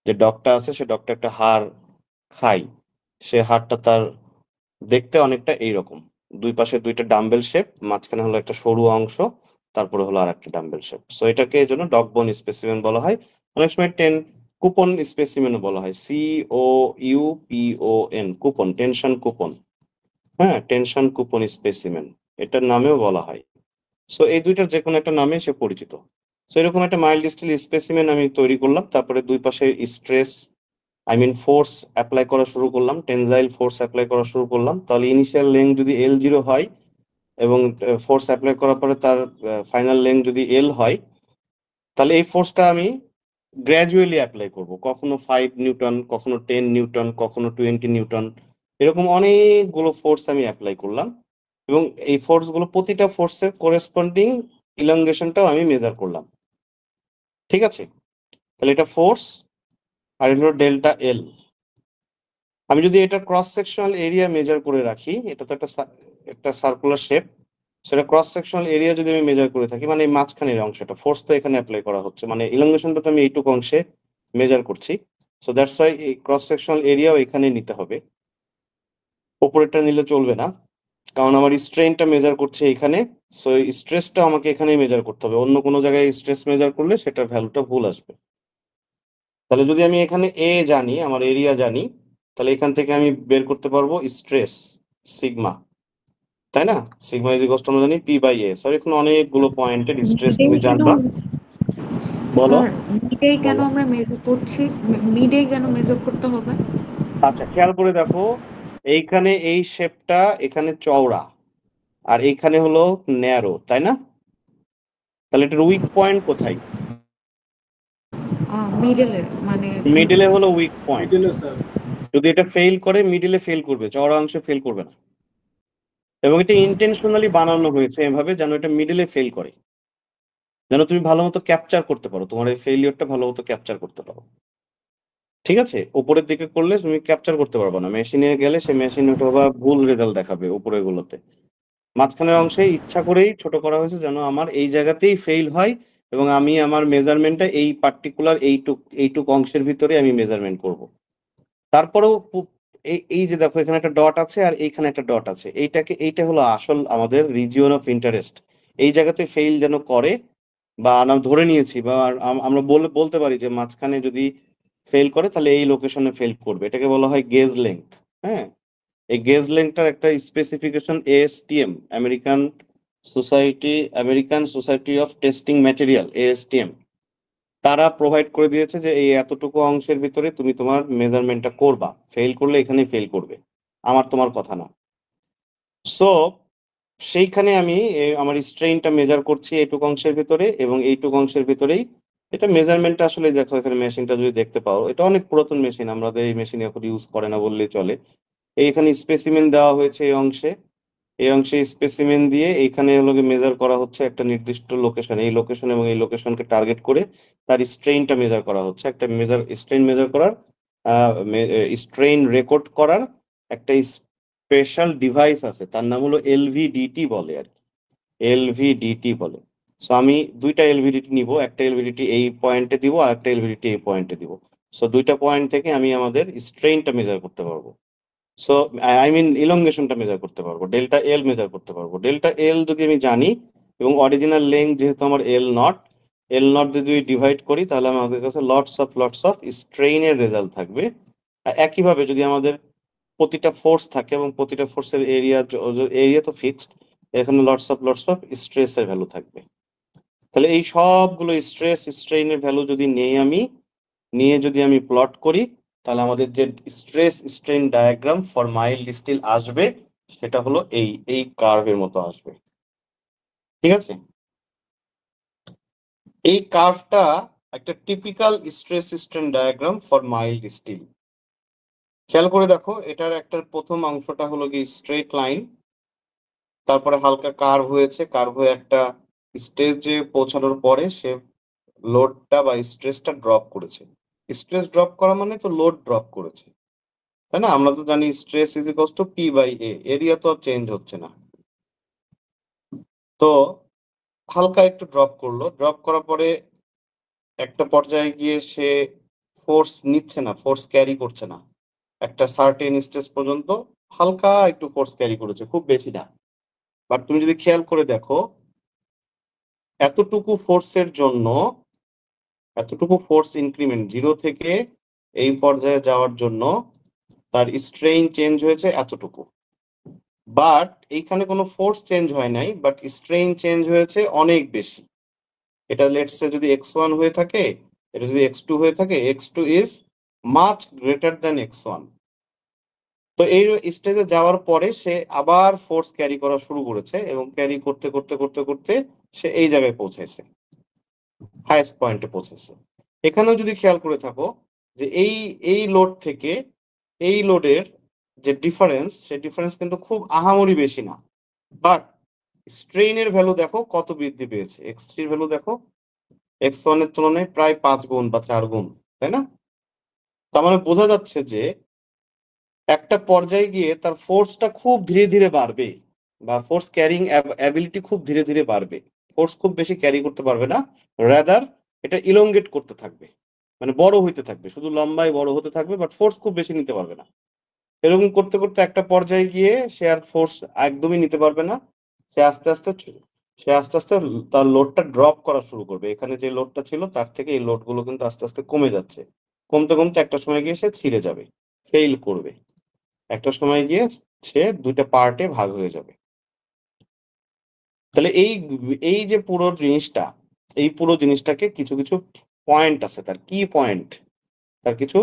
যে ডগটা আছে সে ডগটা একটা হাড় খায়, সে হাড়টা তার দেখতে অনেকটা এইরকম, দুই পাশে দুইটা ডাম্বেল শেপ, মাঝখানে হলো একটা সরু অংশ, তারপরে হলো আর একটা ডাম্বেল শেপ। সো এটাকে এই জন্য ডগ বোন স্পেসিমেন বলা হয়। অনেক সময় কুপন স্পেসিমেনও বলা হয়, COUPON, কুপন, টেনশন কুপন, হ্যাঁ, টেনশন কুপন স্পেসিমেন এটার নামেও বলা হয়। সো এই দুইটার যে কোনো একটা নামে সে পরিচিত। সো এরকম একটা মাইল্ড স্টিল স্পেসিমেন আমি তৈরি করলাম, তারপরে দুই পাশে স্ট্রেস ফোর্স অ্যাপ্লাই করা শুরু করলাম, টেনজাইল ফোর্স অ্যাপ্লাই করা শুরু করলাম। তাহলে ইনিশিয়াল লেন্থ যদি L0 হয় এবং ফোর্স অ্যাপ্লাই করার পরে তার ফাইনাল লেন্থ যদি L হয়, তাহলে এই ফোর্সটা আমি গ্র্যাজুয়ালি অ্যাপ্লাই করব, কখনো 5 নিউটন, কখনো 10 নিউটন, কখনো 20 নিউটন, এরকম অনেকগুলো ফোর্স আমি অ্যাপ্লাই করলাম। এবং এই ফোর্সগুলো প্রতিটা ফোর্সের করেসপন্ডিং ইলংগেশনটাও আমি মেজার করলাম, ঠিক আছে? তাহলে এটা ফোর্স আর এটা হলো ডেল্টা এল। আমি যদি এটা ক্রস সেকশনাল এরিয়া মেজার করে রাখি, এটা তো একটা সার্কুলার শেপ, সেটা ক্রস সেকশনাল এরিয়া যদি আমি মেজার করে থাকি, মানে এই মাঝখানের অংশটা, ফোর্স তো এখানে অ্যাপ্লাই করা হচ্ছে, মানে ইলংগেশনটা তো আমি এইটুকু অংশে মেজার করছি। সো দ্যাটস ওয়াই এই ক্রস সেকশনাল এরিয়াও এখানে নিতে হবে, উপরেরটা নিলে চলবে না, কারণ আমার স্ট্রেনটা মেজার করছে এখানে। সো স্ট্রেসটা আমাকে এখানেই মেজার করতে হবে, অন্য কোনো জায়গায় স্ট্রেস মেজার করলে সেটার ভ্যালুটা ভুল আসবে। তাহলে যদি আমি এখানে এ জানি, আমার এরিয়া জানি, তাহলে এখান থেকে আমি বের করতে পারবো স্ট্রেস সিগমা, তাই না? সিগমা ইজ ইকুয়াল টু আমরা জানি P/A। সরি, এখন অনেকগুলো পয়েন্টের স্ট্রেস তুমি জানবা। বলো মিডে কেন বলো। আমরা মেজার করছি, মিডে কেন মেজার করতে হবে? আচ্ছা, খেয়াল করে দেখো, এইখানে এই শেপটা এখানে চওড়া আর এইখানে হলো ন্যারো, তাই না? তাহলে এটার উইক পয়েন্ট কোথায়? মিডলে, মানে মিডলে হলো উইক পয়েন্ট। মিডলে স্যার। যদি এটা ফেল করে, মিডলে ফেল করবে, চওড়া অংশে ফেল করবে না। এবং এটা ইন্টেনশনালি বানানো হয়েছে এভাবে যেন এটা মিডলে ফেল করে, যেন তুমি ভালো মতো ক্যাপচার করতে পারো, তোমার এই ফেলিওরটা ভালো মতো ক্যাপচার করতে পারো, ঠিক আছে? উপরের দিকে করলে তুমি ক্যাপচার করতে পারবে না, মেশিনে গেলে সে মেশিন বা ভুল রেজাল্ট দেখাবে উপরের গুলোতে। মাঝখানের অংশে ইচ্ছা করেই ছোট করা হয়েছে যেন আমার এই জায়গাতেই ফেল হয় এবং আমি আমার মেজারমেন্টটা এই পার্টিকুলার এইটুক অংশের ভিতরে আমি মেজারমেন্ট করব। তারপরেও এই যে দেখো, এখানে একটা ডট আছে আর এইখানে একটা ডট আছে, এইটা হলো আসল আমাদের রিজিয়ন অফ ইন্টারেস্ট। এই জায়গাতে ফেল যেন করে, বা আমরা ধরে নিয়েছি, বা আমরা বলতে পারি যে মাঝখানে যদি ফেল করে তাহলে এই লোকেশনে ফেল করবে, এটাকে বলা হয় গেজ লেংথ। হ্যাঁ, এই গেজ লেংথটার একটা specification ASTM, American society of testing material, ASTM, তারা প্রোভাইড করে দিয়েছে যে এই এতটুকু অংশের ভিতরে তুমি তোমার মেজারমেন্টটা করবা, ফেল করলে এখানে ফেল করবে, আমার তোমার কথা না। সো সেইখানে আমি আমার স্ট্রেইনটা মেজার করছি এইটুকু অংশের ভিতরে, এবং এইটুকু অংশের ভিতরেই এটা মেজারমেন্টটা আসলে দেখো, এখানে মেশিনটা যদি দেখতে পাও, এটা অনেক পুরাতন মেশিন, আমাদের এই মেশিন এখন ইউজ করে না বললেই চলে। এইখানে স্পেসিমেন দেওয়া হয়েছে এই অংশে স্পেসিমেন দিয়ে এইখানে হলো মেজার করা হচ্ছে একটা নির্দিষ্ট লোকেশন, এই লোকেশন এবং এই লোকেশনকে টার্গেট করে তার স্ট্রেইনটা মেজার করা হচ্ছে। একটা স্ট্রেইন মেজার করার, স্ট্রেইন রেকর্ড করার একটা স্পেশাল ডিভাইস আছে, তার নাম হলো LVDT বলে আর কি, LVDT বলে। সো আমি দুইটা LVDT নিব, একটা LVDT এই পয়েন্টে দিব আর একটা LVDT এই পয়েন্টে দিব। সো দুইটা পয়েন্ট থেকে আমি আমাদের স্ট্রেইনটা মেজার করতে পারবো। সো আই মিন ইলংগেশনটা মেজার করতে পারবো, ডেল্টা এল মেজার করতে পারবো। ডেল্টা এল যদি আমি জানি এবং অরিজিনাল লেন্থ যেহেতু আমার এল নট যদি ডিভাইড করি তাহলে আমাদের কাছে লটস অফ স্ট্রেইনের রেজাল্ট থাকবে। আর একইভাবে যদি আমাদের প্রতিটা ফোর্স থাকে এবং প্রতিটা ফোর্সের এরিয়া তো ফিক্সড, এখানে লটস অফ স্ট্রেসের ভ্যালু থাকবে। তাহলে এই সবগুলো স্ট্রেস স্ট্রেইনের ভ্যালু যদি নিয়ে যদি আমি প্লট করি তাহলে আমাদের যে stress strain diagram for mild still আসবে সেটা হলো এই কার্ভের মতো আসবে। ঠিক আছে, এই কার্ভটা একটা typical stress strain diagram for mild still. খেয়াল করে দেখো, এটার একটা প্রথম অংশটা হলো কি স্ট্রেট লাইন, তারপরে হালকা কার্ভ হয়েছে, কার্ভ হয়ে একটা স্টেজে পৌঁছানোর পরে সে লোডটা বা স্ট্রেসটা ড্রপ করেছে। স্ট্রেস ড্রপ করা মানে তো লোড ড্রপ করেছে, তাই না? আমরা তো জানি stress is equals to P by A, area তো চেঞ্জ হচ্ছে না। তো হালকা একটু ড্রপ করলো, ড্রপ করার পরে একটা পর্যায়ে গিয়ে সে ফোর্স নিচ্ছে না, ফোর্স ক্যারি করছে না, একটা সার্টেন স্টেজ পর্যন্ত হালকা একটু ফোর্স ক্যারি করেছে, খুব বেশি না। বাট তুমি যদি খেয়াল করে দেখো, এতটুকু ফোর্স ইনক্রিমেন্ট 0 থেকে এই পর্যায়ে যাওয়ার জন্য তার স্ট্রেইন চেঞ্জ হয়েছে এতটুকু। বাট এইখানে কোনো ফোর্স চেঞ্জ হয় নাই, বাট স্ট্রেইন চেঞ্জ হয়েছে অনেক বেশি। এটা লেটস সে যদি x1 হয়ে থাকে, এটা যদি x2 হয়ে থাকে, x2 is much greater than x1। তো এই স্টেজে যাওয়ার পরে সে আবার ফোর্স ক্যারি করা শুরু করেছে এবং ক্যারি করতে করতে করতে করতে সে এই জায়গায় পৌঁছাইছে, হাইয়েস্ট পয়েন্টে পৌঁছেছে। এখানেও যদি খেয়াল করে থাকো যে এই লোড থেকে এই লোডের যে ডিফারেন্স, সেই ডিফারেন্স কিন্তু খুব আহামরি বেশি না, বাট স্ট্রেইনের ভ্যালু দেখো কত বৃদ্ধি পেয়েছে। x3 এর ভ্যালু দেখো x1 এর তুলনায় প্রায় 5 গুণ বা 4 গুণ, তাই না? তার মানে বোঝা যাচ্ছে যে একটা পর্যায়ে গিয়ে তার ফোর্সটা খুব ধীরে ধীরে বাড়বে, বা ফোর্স ক্যারিং অ্যাবিলিটি খুব ধীরে ধীরে বাড়বে। ফোর্স খুব বেশি ক্যারি করতে পারবে না, রাদার এটা ইলংগেট করতে থাকবে, মানে বড় হইতে থাকবে, শুধু লম্বায় বড় হতে থাকবে, বাট ফোর্স খুব বেশি নিতে পারবে না। এরকম করতে করতে একটা পর্যায়ে গিয়ে সে আর ফোর্স একদমই নিতে পারবে না, সে আস্তে আস্তে তার লোডটা ড্রপ করা শুরু করবে। এখানে যে লোডটা ছিল তার থেকে এই লোডগুলো কিন্তু আস্তে আস্তে কমে যাচ্ছে, কমতে কমতে একটা সময় গিয়ে সে ছিঁড়ে যাবে, ফেইল করবে, একটা সময় গিয়ে সে দুইটা পার্টে ভাগ হয়ে যাবে। তাহলে এই যে পুরো জিনিসটাকে কিছু কিছু পয়েন্ট আছে, তার কি পয়েন্ট, তার কিছু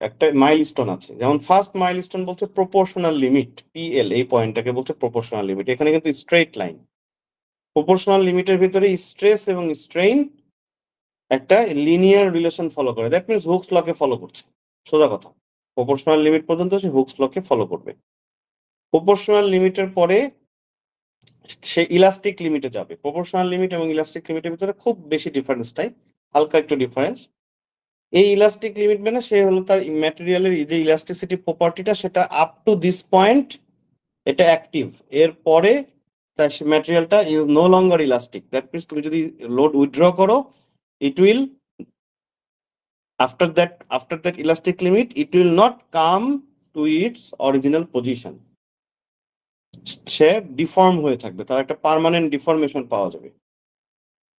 একটা মাইলস্টোন আছে। যেমন ফার্স্ট মাইলস্টোন বলছে প্রপোর্শনাল লিমিট, পিএল, এই পয়েন্টটাকে বলছে প্রপোর্শনাল লিমিট। এখানে কিন্তু স্ট্রেট লাইন, প্রপোর্শনাল লিমিটের ভিতরে স্ট্রেস এবং স্ট্রেইন একটা লিনিয়ার রিলেশন ফলো করে, দ্যাট মিনস হুকস লকে ফলো করছে। সোজা কথা, প্রপোর্শনাল লিমিট পর্যন্ত সে হুকস লকে ফলো করবে। প্রপোর্শনাল লিমিটের পরে সে ইলাস্টিক লিমিটে যাবে। প্রপোর্শনাল লিমিট এবং ইলাস্টিক লিমিটের ভিতরে খুব বেশি ডিফারেন্স নাই, হালকা একটু ডিফারেন্স। এই ইলাস্টিক লিমিট মানে সে হলো তার ম্যাটেরিয়ালের যে ইলাস্টিসিটি প্রপার্টিটা, সেটা আপ টু দিস পয়েন্ট এটা অ্যাক্টিভ, এর পরে তার ম্যাটেরিয়ালটা is no longer elastic. That means তুমি যদি লোড উইথড্র করো, it will after that elastic limit it will not come to its original position, say deform হয়ে থাকবে, তার একটা পার্মানেন্ট ডিফর্মেশন পাওয়া যাবে,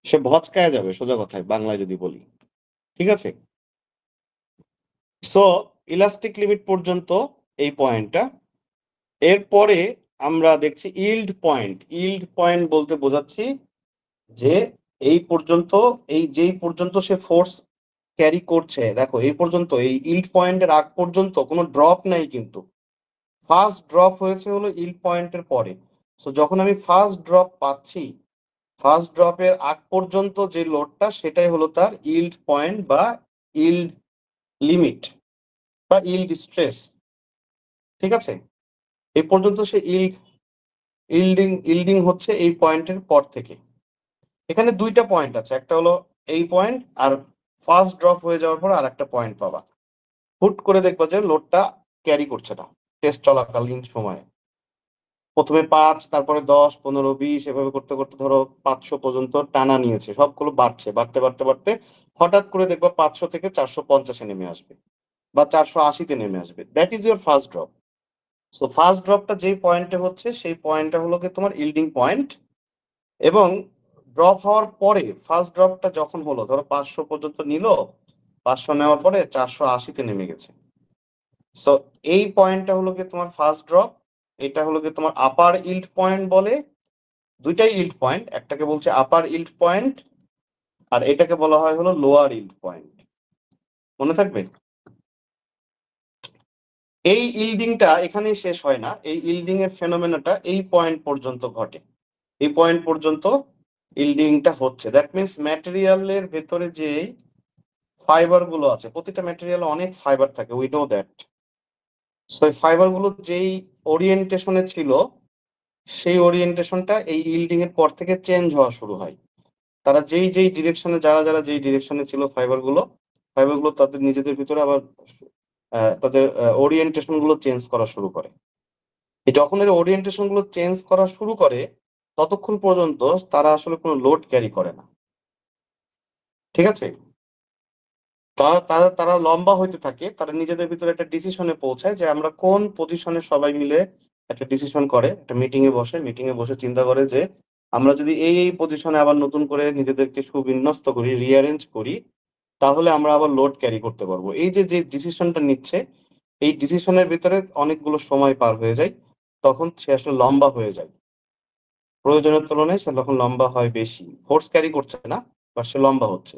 সে ভচকায় যাবে, সোজা কথায় বাংলায় যদি বলি। ঠিক আছে, সো ইলাস্টিক লিমিট পর্যন্ত এই পয়েন্টটা। এরপরে আমরা দেখছি ইল্ড পয়েন্ট বলতে বোঝাচ্ছি যে এই যেই পর্যন্ত সে ফোর্স ক্যারি করছে, দেখো এই পর্যন্ত, এই ইল্ড পয়েন্টের আগ পর্যন্ত কোনো ড্রপ নাই, কিন্তু ফার্স্ট ড্রপ হয়েছে হলো ইল্ড পয়েন্টের পরে। সো যখন আমি ফার্স্ট ড্রপ পাচ্ছি, ফার্স্ট ড্রপের আগ পর্যন্ত যে লোডটা, সেটাই হলো তার ইল্ড পয়েন্ট বা ইল্ড লিমিট বা ইল্ড স্ট্রেস। ঠিক আছে, এই পর্যন্ত সে ইল্ডিং হচ্ছে এই পয়েন্টের পর থেকে। এখানে দুইটা পয়েন্ট আছে, একটা হলো এই পয়েন্ট, আর ফার্স্ট ড্রপ হয়ে যাওয়ার পর আর একটা পয়েন্ট পাবা। হুট করে দেখবা যে লোডটা ক্যারি করছে না টেস্ট চলাকালীন সময়ে। প্রথমে 5, তারপরে 10, 15, 20 এভাবে করতে করতে ধরো 500 পর্যন্ত টানা নিয়েছে, সবগুলো বাড়তে হঠাৎ করে দেখবা 500 থেকে 450-এ নেমে আসবে বা 480-তে নেমে আসবে। That is your first drop. So first ড্রপটা যেই পয়েন্টে হচ্ছে সেই পয়েন্টটা হলো কি তোমার ইল্ডিং পয়েন্ট, এবং ড্রপ হওয়ার পরে ফার্স্ট ড্রপটা যখন হলো ধরো 500 পর্যন্ত নিল, 500 নেওয়ার পরে 480-তে নেমে গেছে। সো এই পয়েন্টটা হলো কি তোমার ফার্স্ট ড্রপ, এটা হলো কি তোমার আপার ইল্ড পয়েন্ট বলে। দুইটাই ইল্ড পয়েন্ট, একটাকে বলছে আপার ইল্ড পয়েন্ট আর এটাকে বলা হয় হলো লোয়ার ইল্ড পয়েন্ট, মনে থাকবে। এই ইল্ডিংটা এখানেই শেষ হয় না, এই ইল্ডিং এর ফেনোমেনাটা এই পয়েন্ট পর্যন্ত ঘটে, এই পয়েন্ট পর্যন্ত ইল্ডিংটা হচ্ছে। দ্যাট মিনস ম্যাটেরিয়ালের ভেতরে যে ফাইবার গুলো আছে, প্রতিটা ম্যাটেরিয়ালে অনেক ফাইবার থাকে, উই নো দ্যাট। সো এই ফাইবার গুলো যেই ওরিয়েন্টেশনে ছিল সেই ওরিয়েন্টেশনটা এই ইল্ডিং এর পর থেকে চেঞ্জ হওয়া শুরু হয়। তারা যেই যেই ডিরেকশনে, যারা যেই ডিরেকশনে ছিল ফাইবার গুলো তাদের নিজেদের ভিতরে আবার তাদের ওরিয়েন্টেশন গুলো চেঞ্জ করা শুরু করে। যখন এর ওরিয়েন্টেশন গুলো চেঞ্জ করা শুরু করে ততক্ষণ পর্যন্ত তারা আসলে কোনো লোড ক্যারি করে না, ঠিক আছে। তারা লম্বা হইতে থাকে, তারা নিজেদের ভিতরে একটা ডিসিশনে পৌঁছায় যে আমরা কোন পজিশনে, সবাই মিলে একটা ডিসিশন করে, একটা মিটিং এ বসে চিন্তা করে যে আমরা যদি এই পজিশনে আবার নতুন করে নিজেদেরকে সুবিন্যস্ত করি, রিঅ্যারেঞ্জ করি, তাহলে আমরা আবার লোড ক্যারি করতে পারবো। এই যে ডিসিশনটা নিচ্ছে, এই ডিসিশনের ভিতরে অনেকগুলো সময় পার হয়ে যায়, তখন সে আসলে লম্বা হয়ে যায়, প্রয়োজনের তুলনায় সে তখন লম্বা হয় বেশি, ফোর্স ক্যারি করছে না বা সে লম্বা হচ্ছে।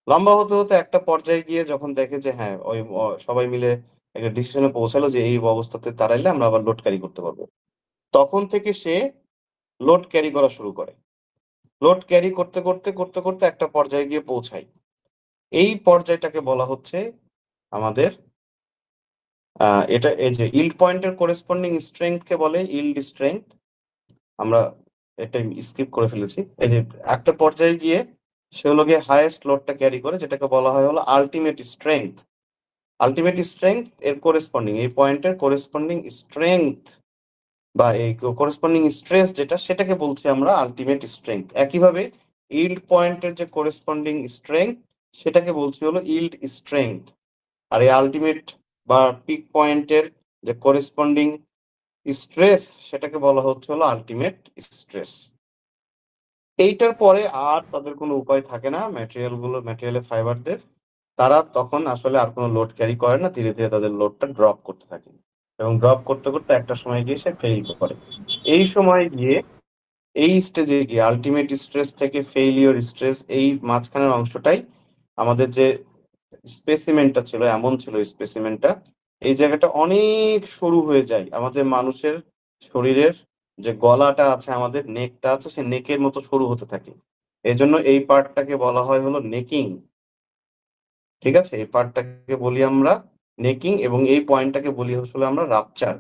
লম্বা হতে হতে একটা পর্যায়ে গিয়ে যখন দেখে যে হ্যাঁ ওই সবাই মিলে একটা ডিসিশনে পৌঁছালো যে এই অবস্থাতে দাঁড়াইলে আমরা আবার লোড ক্যারি করতে পারবো, তখন থেকে সে লোড ক্যারি করা শুরু করে। লোড ক্যারি করতে করতে করতে করতে একটা পর্যায়ে গিয়ে পৌঁছায়। এই পর্যায়টাকে বলা হচ্ছে আমাদের এটা এই যে ইল্ড পয়েন্টের করেসপন্ডিং স্ট্রেংথকে বলে ইল্ড স্ট্রেংথ। আমরা এটা স্কিপ করে ফেলেছি। এই যে একটা পর্যায়ে গিয়ে সে হলো গিয়ে হাইয়েস্ট লোডটা ক্যারি করে, যেটাকে বলা হয় হলো আলটিমেট স্ট্রেংথ। আলটিমেট স্ট্রেংথ এর করেসপন্ডিং, এই পয়েন্টের করেসপন্ডিং স্ট্রেংথ বা এই করেসপন্ডিং স্ট্রেস যেটা, সেটাকে বলছি আমরা আলটিমেট স্ট্রেংথ। একইভাবে ইল্ড পয়েন্টের যে করেসপন্ডিং স্ট্রেংথ সেটাকে বলছি হলো ইল্ড স্ট্রেংথ। আর এই আলটিমেট বা পিক পয়েন্টের যে করেসপন্ডিং স্ট্রেস সেটাকে বলা হচ্ছে হলো আলটিমেট স্ট্রেস। এইটার পরে আর তাদের কোনো উপায় থাকে না, ম্যাটেরিয়ালের ফাইবারদের, তারা তখন আসলে আর কোনো লোড ক্যারি করে না, ধীরে ধীরে তাদের লোডটা ড্রপ করতে থাকে এবং ড্রপ করতে করতে একটা সময় গিয়ে সে ফেইল করে। এই সময় গিয়ে, এই স্টেজে গিয়ে আলটিমেট স্ট্রেস থেকে ফেইলিওর স্ট্রেস, এই মাঝখানের অংশটাই আমাদের যে স্পেসিমেনটা ছিল, এমন ছিল স্পেসিমেনটা, এই জায়গাটা অনেক সরু হয়ে যায়। আমাদের মানুষের শরীরের যে গলাটা আছে, আমাদের নেকটা আছে, সে নেকের মতো সরু হতে থাকে। এই জন্য এই পার্টটাকে বলা হয় হলো নেকিং, ঠিক আছে। এই পার্টটাকে বলি আমরা নেকিং এবং এই পয়েন্টটাকে বলি আসলে আমরা রাপচার।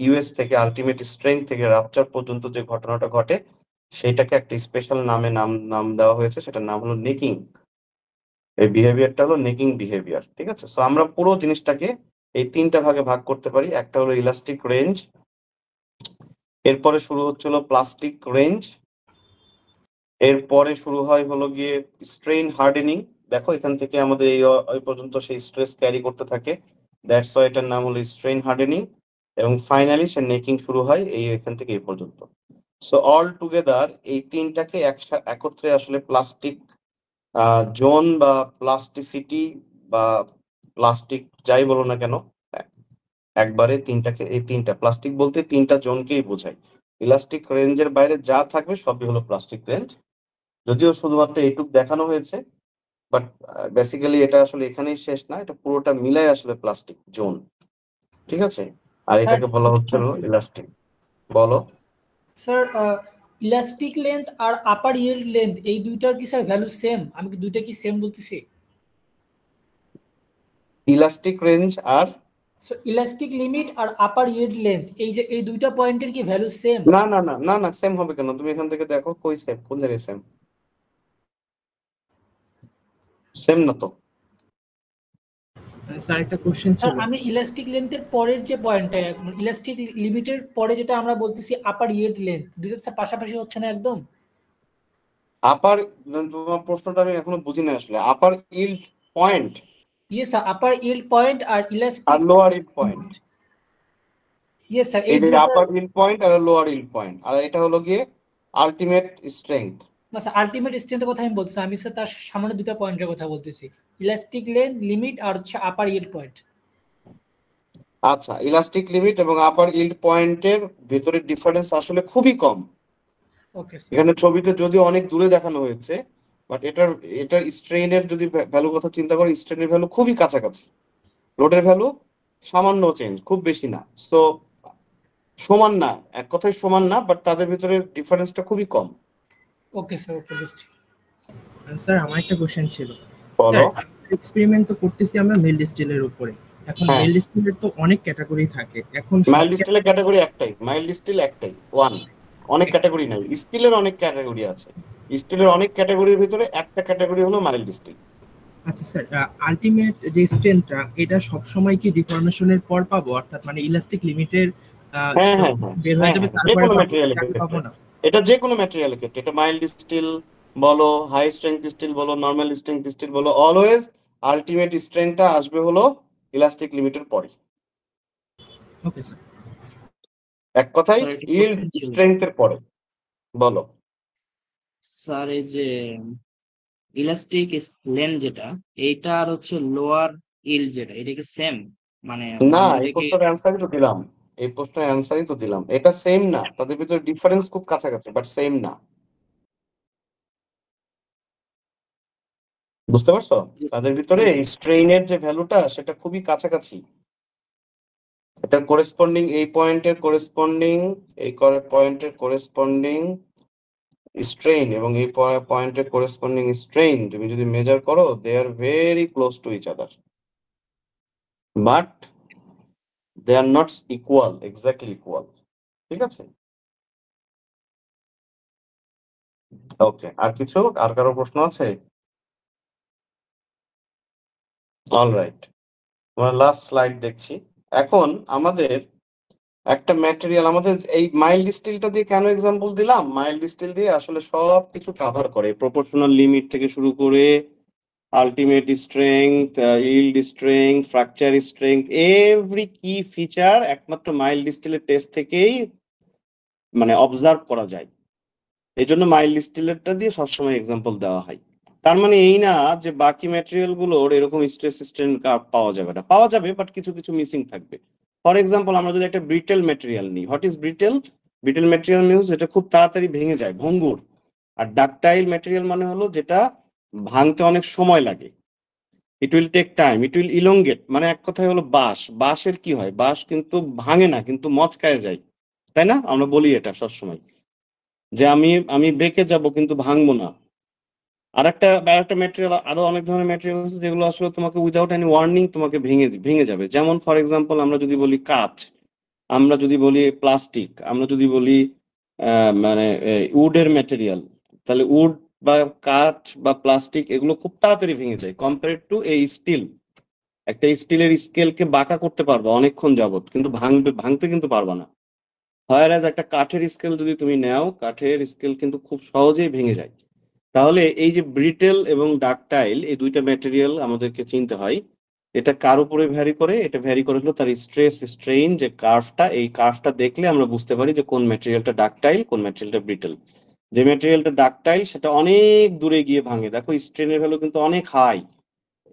ইউএস থেকে আলটিমেট স্ট্রেংথ থেকে রাপচার পর্যন্ত যে ঘটনাটা ঘটে সেটাকে একটা স্পেশাল নাম দেওয়া হয়েছে, সেটার নাম হলো নেকিং। এই বিহেভিয়ারটা হলো নেকিং বিহেভিয়ার, ঠিক আছে। সো আমরা পুরো জিনিসটাকে এই তিনটা ভাগে ভাগ করতে পারি। একটা হলো ইলাস্টিক রেঞ্জ, এরপরে শুরু হচ্ছিল প্লাস্টিক রেঞ্জ, এরপরে শুরু হয় হলো গিয়ে স্ট্রেইন হার্ডেনিং। দেখো এখান থেকে আমাদের এই পর্যন্ত সেই স্ট্রেস ক্যারি করতে থাকে, দ্যাটস ওয়াই এটার নাম হলো স্ট্রেইন হার্ডেনিং। এবং ফাইনালি সে নেকিং শুরু হয় এখান থেকে এই পর্যন্ত। সো অল টুগেদার এই তিনটাকে একত্রে আসলে প্লাস্টিক জোন বা প্লাস্টিসিটি বা প্লাস্টিক যাই বলো না কেন, একবারে এই তিনটা প্লাস্টিক বলতে তিনটা জোনকেই বোঝায়। ইলাস্টিক রেঞ্জের বাইরে যা থাকবে সবই হলো প্লাস্টিক রেঞ্জ, যদিও শুধুমাত্র এইটুক দেখানো হয়েছে, বাট বেসিক্যালি এটা আসলে এখানেই শেষ না, এটা পুরোটা মিলাই আসলে প্লাস্টিক জোন, ঠিক আছে। আর এটাকে বলা হচ্ছিল ইলাস্টিক। বলো স্যার, ইলাস্টিক লেন্থ আর আপার ইল্ড লেন্থ এই দুইটার কি স্যার ভ্যালু সেম? আমি কি দুইটা কি সেম বলতেছি? ইলাস্টিক রেঞ্জ আর সো ইলাস্টিক লিমিট আর আপার ইল্ড লেন্থ এই দুইটা পয়েন্টের কি ভ্যালু সেম? না না না না না, সেম হবে কেন? তুমি এখান থেকে দেখো কই সেম, কোন জায়গায় সেম? সেম না তো স্যার একটা কোশ্চেন স্যার, ছিল। আমি ইলাস্টিক লেন্থের পরের যে পয়েন্টটা, ইলাস্টিক লিমিটের পরে যেটা আমরা বলতেছি আপার ইল্ড লেন্থ, দুটো পাশাপাশি হচ্ছে না একদম? আপার, তোমার প্রশ্নটা আমি এখনো বুঝি না আসলে। Upper yield point, yes sir, upper yield point আর ইলাস্টিক আর lower yield point. Yes sir, এই এই যে দুটো আপার ইল্ড পয়েন্ট আর লোয়ার ইল্ড পয়েন্ট, আর এটা হলো গিয়ে আলটিমেট স্ট্রেংথ। না স্যার, আলটিমেট স্ট্রেংথের কথা আমি বলছি, আমি স্যার তার সামনে দুটো পয়েন্টের কথা বলতেছি, ইলাস্টিক লেন্থ লিমিট আর হচ্ছে আপার ইল্ড পয়েন্ট। আচ্ছা, ইলাস্টিক লিমিট এবং আপার ইল্ড পয়েন্টের ভেতরের ডিফারেন্স আসলে খুবই কম। Okay sir. এখানে ছবিতে যদিও অনেক দূরে দেখানো হয়েছে, বাট এটার স্ট্রেইনের যদি ভ্যালু কথা চিন্তা করি, স্ট্রেইনের ভ্যালু খুবই কাছাকাছি, লোডের ভ্যালু সামান্য চেঞ্জ, খুব বেশি না। সো সমান না, এক কথায় সমান না, বাট তাদের ভিতরে ডিফারেন্সটা খুবই কম। ওকে স্যার, ওকে বুঝছি। স্যার আমার একটা কোশ্চেন ছিল। বলো। স্যার এক্সপেরিমেন্ট তো করতেছি আমরা মেল ডিস্টিলের উপরে, এখন হ্যাঁ। মেল ডিস্টিলের তো অনেক ক্যাটাগরি থাকে, এখন মাইল্ড স্টিলের ক্যাটাগরি একটাই, মাইল্ড স্টিল একটাই, ওয়ান। অনেক ক্যাটাগরি নাই, স্টিলের অনেক ক্যাটাগরি আছে। স্টিলের অনেক ক্যাটাগরির ভিতরে একটা ক্যাটাগরি হলো মাইল্ড স্টিল। আচ্ছা স্যার, আলটিমেট যে স্ট্রেংথটা এটা সব সময় কি ডিফরমেশনের পর পাবো, অর্থাৎ মানে ইলাস্টিক লিমিটের হ্যাঁ, বের হয়ে যাবে যে তারপরে কোনো পাবো, ম্যাটেরিয়ালের তাকে পাবো ক্ষেত্রে, না? এটা যে কোনো ম্যাটেরিয়ালের ক্ষেত্রে, এটা মাইল্ড স্টিল বলো, হাই স্ট্রেংথ স্টিল বলো, নর্মাল স্ট্রেংথ স্টিল বলো, অলওয়েজ আলটিমেট স্ট্রেংথটা আসবে হলো ইলাস্টিক লিমিটের পরে। Okay sir. এক কথায় স্যার, একটা ইল্ড question ছিল। স্ট্রেংথের পরে। বলো। স্যার এই যে ইলাস্টিক লেন্থ যেটা, এইটা আর হচ্ছে লোয়ার ইল্ড যেটা, এটা কি সেম? মানে না, আমরা এই এটাকে প্রশ্নের অ্যান্সারই তো দিলাম, এই প্রশ্নের অ্যান্সারই তো দিলাম, এটা সেম না, তাদের ভিতরে ডিফারেন্স খুব কাছাকাছি, বাট সেম না। বুঝতে পারছো? তাদের ভিতরে স্ট্রেইনের যে ভ্যালুটা সেটা খুবই কাছাকাছি। এটা করেসপন্ডিং, এই পয়েন্টের করেসপন্ডিং, এই পয়েন্টের করেসপন্ডিং স্ট্রেইন এবং এই পয়েন্টের করেসপন্ডিং স্ট্রেইন তুমি যদি মেজার করো, they are very close to each other, but they are not equal, exactly equal. ঠিক আছে, ওকে। আর কিছু, আর কারো প্রশ্ন আছে? অলরাইট, আমরা লাস্ট স্লাইড দেখছি। এখন আমাদের একটা ম্যাটেরিয়াল, আমাদের এই মাইল্ড স্টিলটা দিয়ে কেন এক্সাম্পল দিলাম, মাইল্ড স্টিল দিয়ে আসলে সব কিছু কভার করে, প্রপোর্শনাল লিমিট থেকে শুরু করে ultimate strength, yield strength, fracture strength, every কি ফিচার একমাত্র মাইল্ড স্টিলের টেস্ট থেকেই মানে অবজার্ভ করা যায়। এই জন্য মাইল্ড স্টিলেরটা দিয়ে সবসময় এক্সাম্পল দেওয়া হয়। তার মানে এই না যে বাকি ম্যাটেরিয়াল গুলোর এরকম স্ট্রেস স্ট্রেন কার্ভ পাওয়া যাবে না, পাওয়া যাবে, বাট কিছু কিছু মিসিং থাকবে। ফর এক্সাম্পল, আমরা যদি একটা ব্রিটেল ম্যাটেরিয়াল নিই, হোয়াট ইজ ব্রিটেল? ব্রিটেল ম্যাটেরিয়াল মিনস যেটা খুব তাড়াতাড়ি ভেঙে যায়, ভঙ্গুর। আর ডাকটাইল ম্যাটেরিয়াল মানে হলো যেটা ভাঙতে অনেক সময় লাগে, it will take time, it will elongate. মানে এক কথায় হলো বাঁশ, বাঁশের কি হয়, বাঁশ কিন্তু ভাঙে না, কিন্তু মচকায় যায়, তাই না? আমরা বলি এটা সবসময় যে আমি বেঁকে যাব কিন্তু ভাঙবো না। আর একটা ম্যাটেরিয়াল, আরো অনেক ধরনের ম্যাটেরিয়াল আছে যেগুলো আসলে তোমাকে উইদাউট এনি ওয়ার্নিং তোমাকে ভেঙে যাবে। যেমন ফর এক্সাম্পল, আমরা যদি বলি কাঁচ, আমরা যদি বলি প্লাস্টিক, আমরা যদি বলি মানে উডের ম্যাটেরিয়াল, তাহলে উড বা কাঁচ বা প্লাস্টিক এগুলো খুব তাড়াতাড়ি ভেঙে যায় কম্পেয়ার টু এই স্টিল। একটা স্টিলের স্কেলকে বাঁকা করতে পারবা অনেকক্ষণ যাবত, কিন্তু ভাঙতে কিন্তু পারবা না। হোয়ারাজ একটা কাঠের স্কেল যদি তুমি নাও, কাঠের স্কেল কিন্তু খুব সহজেই ভেঙে যায়। তাহলে এই যে ব্রিটেল এবং ডাকটাইল, এই দুইটা ম্যাটেরিয়াল আমাদেরকে চিনতে হয়। এটা কার উপরে ভ্যারি করে? এটা ভ্যারি করে হলো তার স্ট্রেস স্ট্রেইন যে কার্ভটা, এই কার্ভটা দেখলে আমরা বুঝতে পারি যে কোন ম্যাটেরিয়ালটা ডাকটাইল, কোন ম্যাটেরিয়ালটা ব্রিটেল। যে ম্যাটেরিয়ালটা ডাকটাইল সেটা অনেক দূরে গিয়ে ভাঙে, দেখো স্ট্রেনের ভ্যালু কিন্তু অনেক হাই,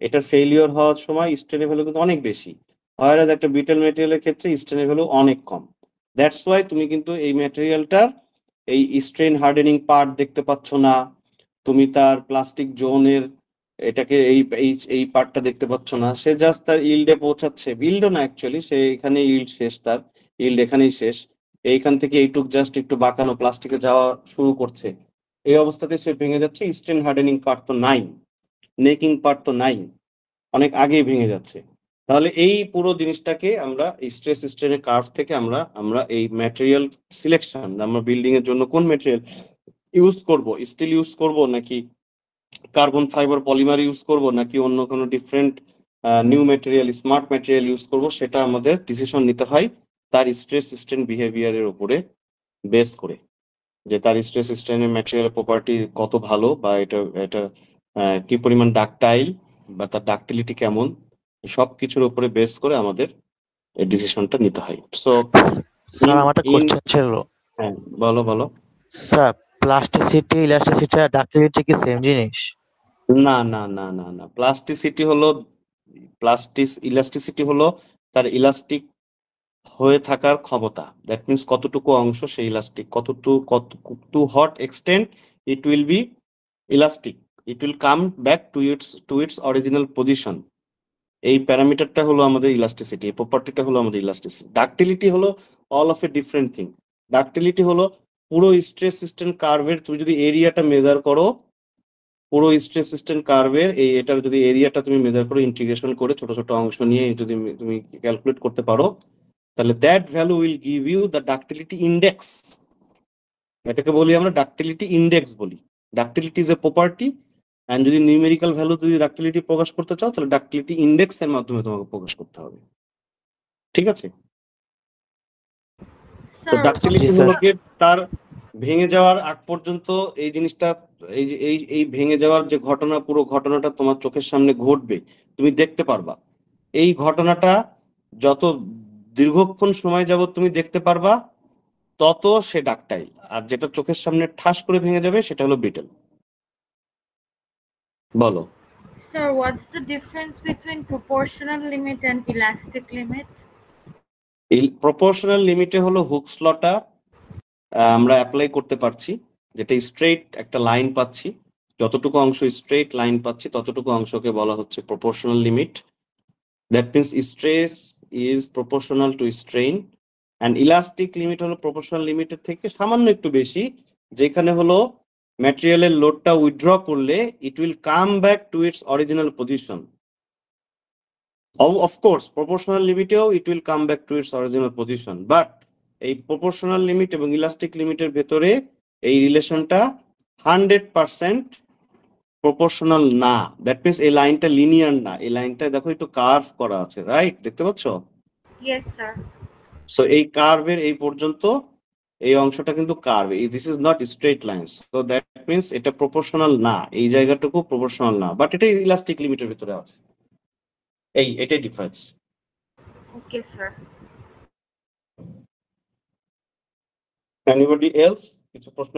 এটার ফেলিওর হওয়ার সময় স্ট্রেনের ভ্যালু কিন্তু অনেক বেশি। হোয়ারাজ একটা ব্রিটেল ম্যাটেরিয়ালের ক্ষেত্রে স্ট্রেনের ভ্যালু অনেক কম। দ্যাটস ওয়াই তুমি কিন্তু এই ম্যাটেরিয়ালটার এই স্ট্রেন হার্ডেনিং পার্ট দেখতে পাচ্ছ না, তুমি তার প্লাস্টিক জোনের এটাকে এই পার্টটা দেখতে পাচ্ছ না। সে জাস্ট তার ইল্ডে পৌঁছাচ্ছে, ইল্ডও না অ্যাকচুয়ালি, সে এখানে ইল্ড শেষ, তার ইল্ড এখানেই শেষ, এইখান থেকে এইটুক জাস্ট একটু বাঁকানো প্লাস্টিকে যাওয়া শুরু করছে, এই অবস্থাতে সে ভেঙে যাচ্ছে। স্ট্রেন হার্ডেনিং পার্ট তো নাই, নেকিং পার্ট তো নাই, অনেক আগেই ভেঙে যাচ্ছে। তাহলে এই পুরো জিনিসটাকে আমরা স্ট্রেস স্ট্রেনের কার্ভ থেকে আমরা এই ম্যাটেরিয়াল সিলেকশন, আমরা বিল্ডিং এর জন্য কোন ম্যাটেরিয়াল ইউজ করব, স্টিল ইউজ করব নাকি কার্বন ফাইবার পলিমার ইউজ করব নাকি অন্য কোনো different new material, smart material use করব, সেটা আমাদের ডিসিশন নিতে হয় তার স্ট্রেস স্ট্রেন বিহেভিয়ারের উপরে বেস করে, যে তার স্ট্রেস স্ট্রেনের ম্যাটেরিয়াল প্রপার্টি কত ভালো, বা এটা কি পরিমাণ ডাকটাইল, বা তার ডাকটিলিটি কেমন, সব কিছুর উপরে বেস করে আমাদের এই ডিসিশনটা নিতে হয়। সো স্যার আমার একটা কোশ্চেন ছিল। হ্যাঁ, বলো বলো। স্যার প্লাস্টিসিটি ইলাস্টিসিটি আর ডাক্টিলিটি কি সেম জিনিস? না না না না না, ইলাস্টিসিটি হলো তার ইলাস্টিক হয়ে থাকার ক্ষমতা। দ্যাট মিনস কতটুকু অংশ সেই ইলাস্টিক, কত to what extent it will be elastic, it will come back to its original position. এই প্যারামিটারটা হলো আমাদের ইলাস্টিসিটি, এই প্রপার্টিটা হলো আমাদের ইলাস্টিসিটি। ডাক্টিলিটি হলো all of a different thing. Ductility হলো পুরো স্ট্রেস সিস্টেম কার্ভের তুমি যদি এরিয়াটা মেজার করো, পুরো স্ট্রেস সিস্টেম কার্ভের এটার যদি এরিয়াটা তুমি মেজার করো, ইন্টিগ্রেশন করে ছোট ছোট অংশ নিয়ে যদি তুমি ক্যালকুলেট করতে পারো, তাহলে that value will give you the ductility index. এটাকে বলি আমরা ডাক্টিলিটি ইন্ডেক্স বলি। Ductility is a property, and যদি নিউমেরিক্যাল ভ্যালু যদি ডাক্টিলিটি প্রকাশ করতে চাও তাহলে ডাক্টিলিটি ইন্ডেক্স এর মাধ্যমে তোমাকে প্রকাশ করতে হবে। ঠিক আছে? তো Sir, ডাক্টিলিটি জি, হলো স্যার। কি তার ভেঙে যাওয়ার আগ পর্যন্ত এই জিনিসটা, এই যে এই ভেঙে যাওয়ার যে ঘটনা, পুরো ঘটনাটা তোমার চোখের সামনে ঘটবে, তুমি দেখতে পারবা। এই ঘটনাটা যত দীর্ঘক্ষণ সময় যাবত তুমি দেখতে পারবা তত সে ডাকটাইল, আর যেটা চোখের সামনে ঠাস করে ভেঙে যাবে সেটা হলো ব্রিটেল। বলো। sir, what's the difference between proportional limit and elastic limit? এই প্রপোর্শনাল লিমিটে হলো হুকস লটা আমরা অ্যাপ্লাই করতে পারছি, যেটা স্ট্রেট একটা লাইন পাচ্ছি, যতটুকু অংশ স্ট্রেট লাইন পাচ্ছি ততটুকু অংশকে বলা হচ্ছে proportional limit. That means stress is proportional to strain, and elastic limit হলো প্রপোর্শনাল লিমিটের থেকে সামান্য একটু বেশি, যেখানে হলো ম্যাটেরিয়ালের লোডটা উইথড্র করলে it will come back to its original position. Of course proportional লিমিটেও it will come back to its original position, but এই প্রপোর্শনাল লিমিট এবং ইলাস্টিক লিমিটের ভেতরে এই রিলেশনটা 100% প্রপোর্শনাল না। দ্যাট মিনস এই লাইনটা লিনিয়ার না, এই লাইনটা দেখো একটু কার্ভ করা আছে, রাইট? দেখতে পাচ্ছ? Yes, sir. সো এই কার্ভের এই পর্যন্ত এই অংশটা কিন্তু curve, this is not straight line. So that means এটা প্রপোর্শনাল না, এই জায়গাটুকু প্রপোর্শনাল না, বাট এটা ইলাস্টিক লিমিটের ভিতরে আছে। এটাই difference. Okay, sir. Anybody else কিছু প্রশ্ন?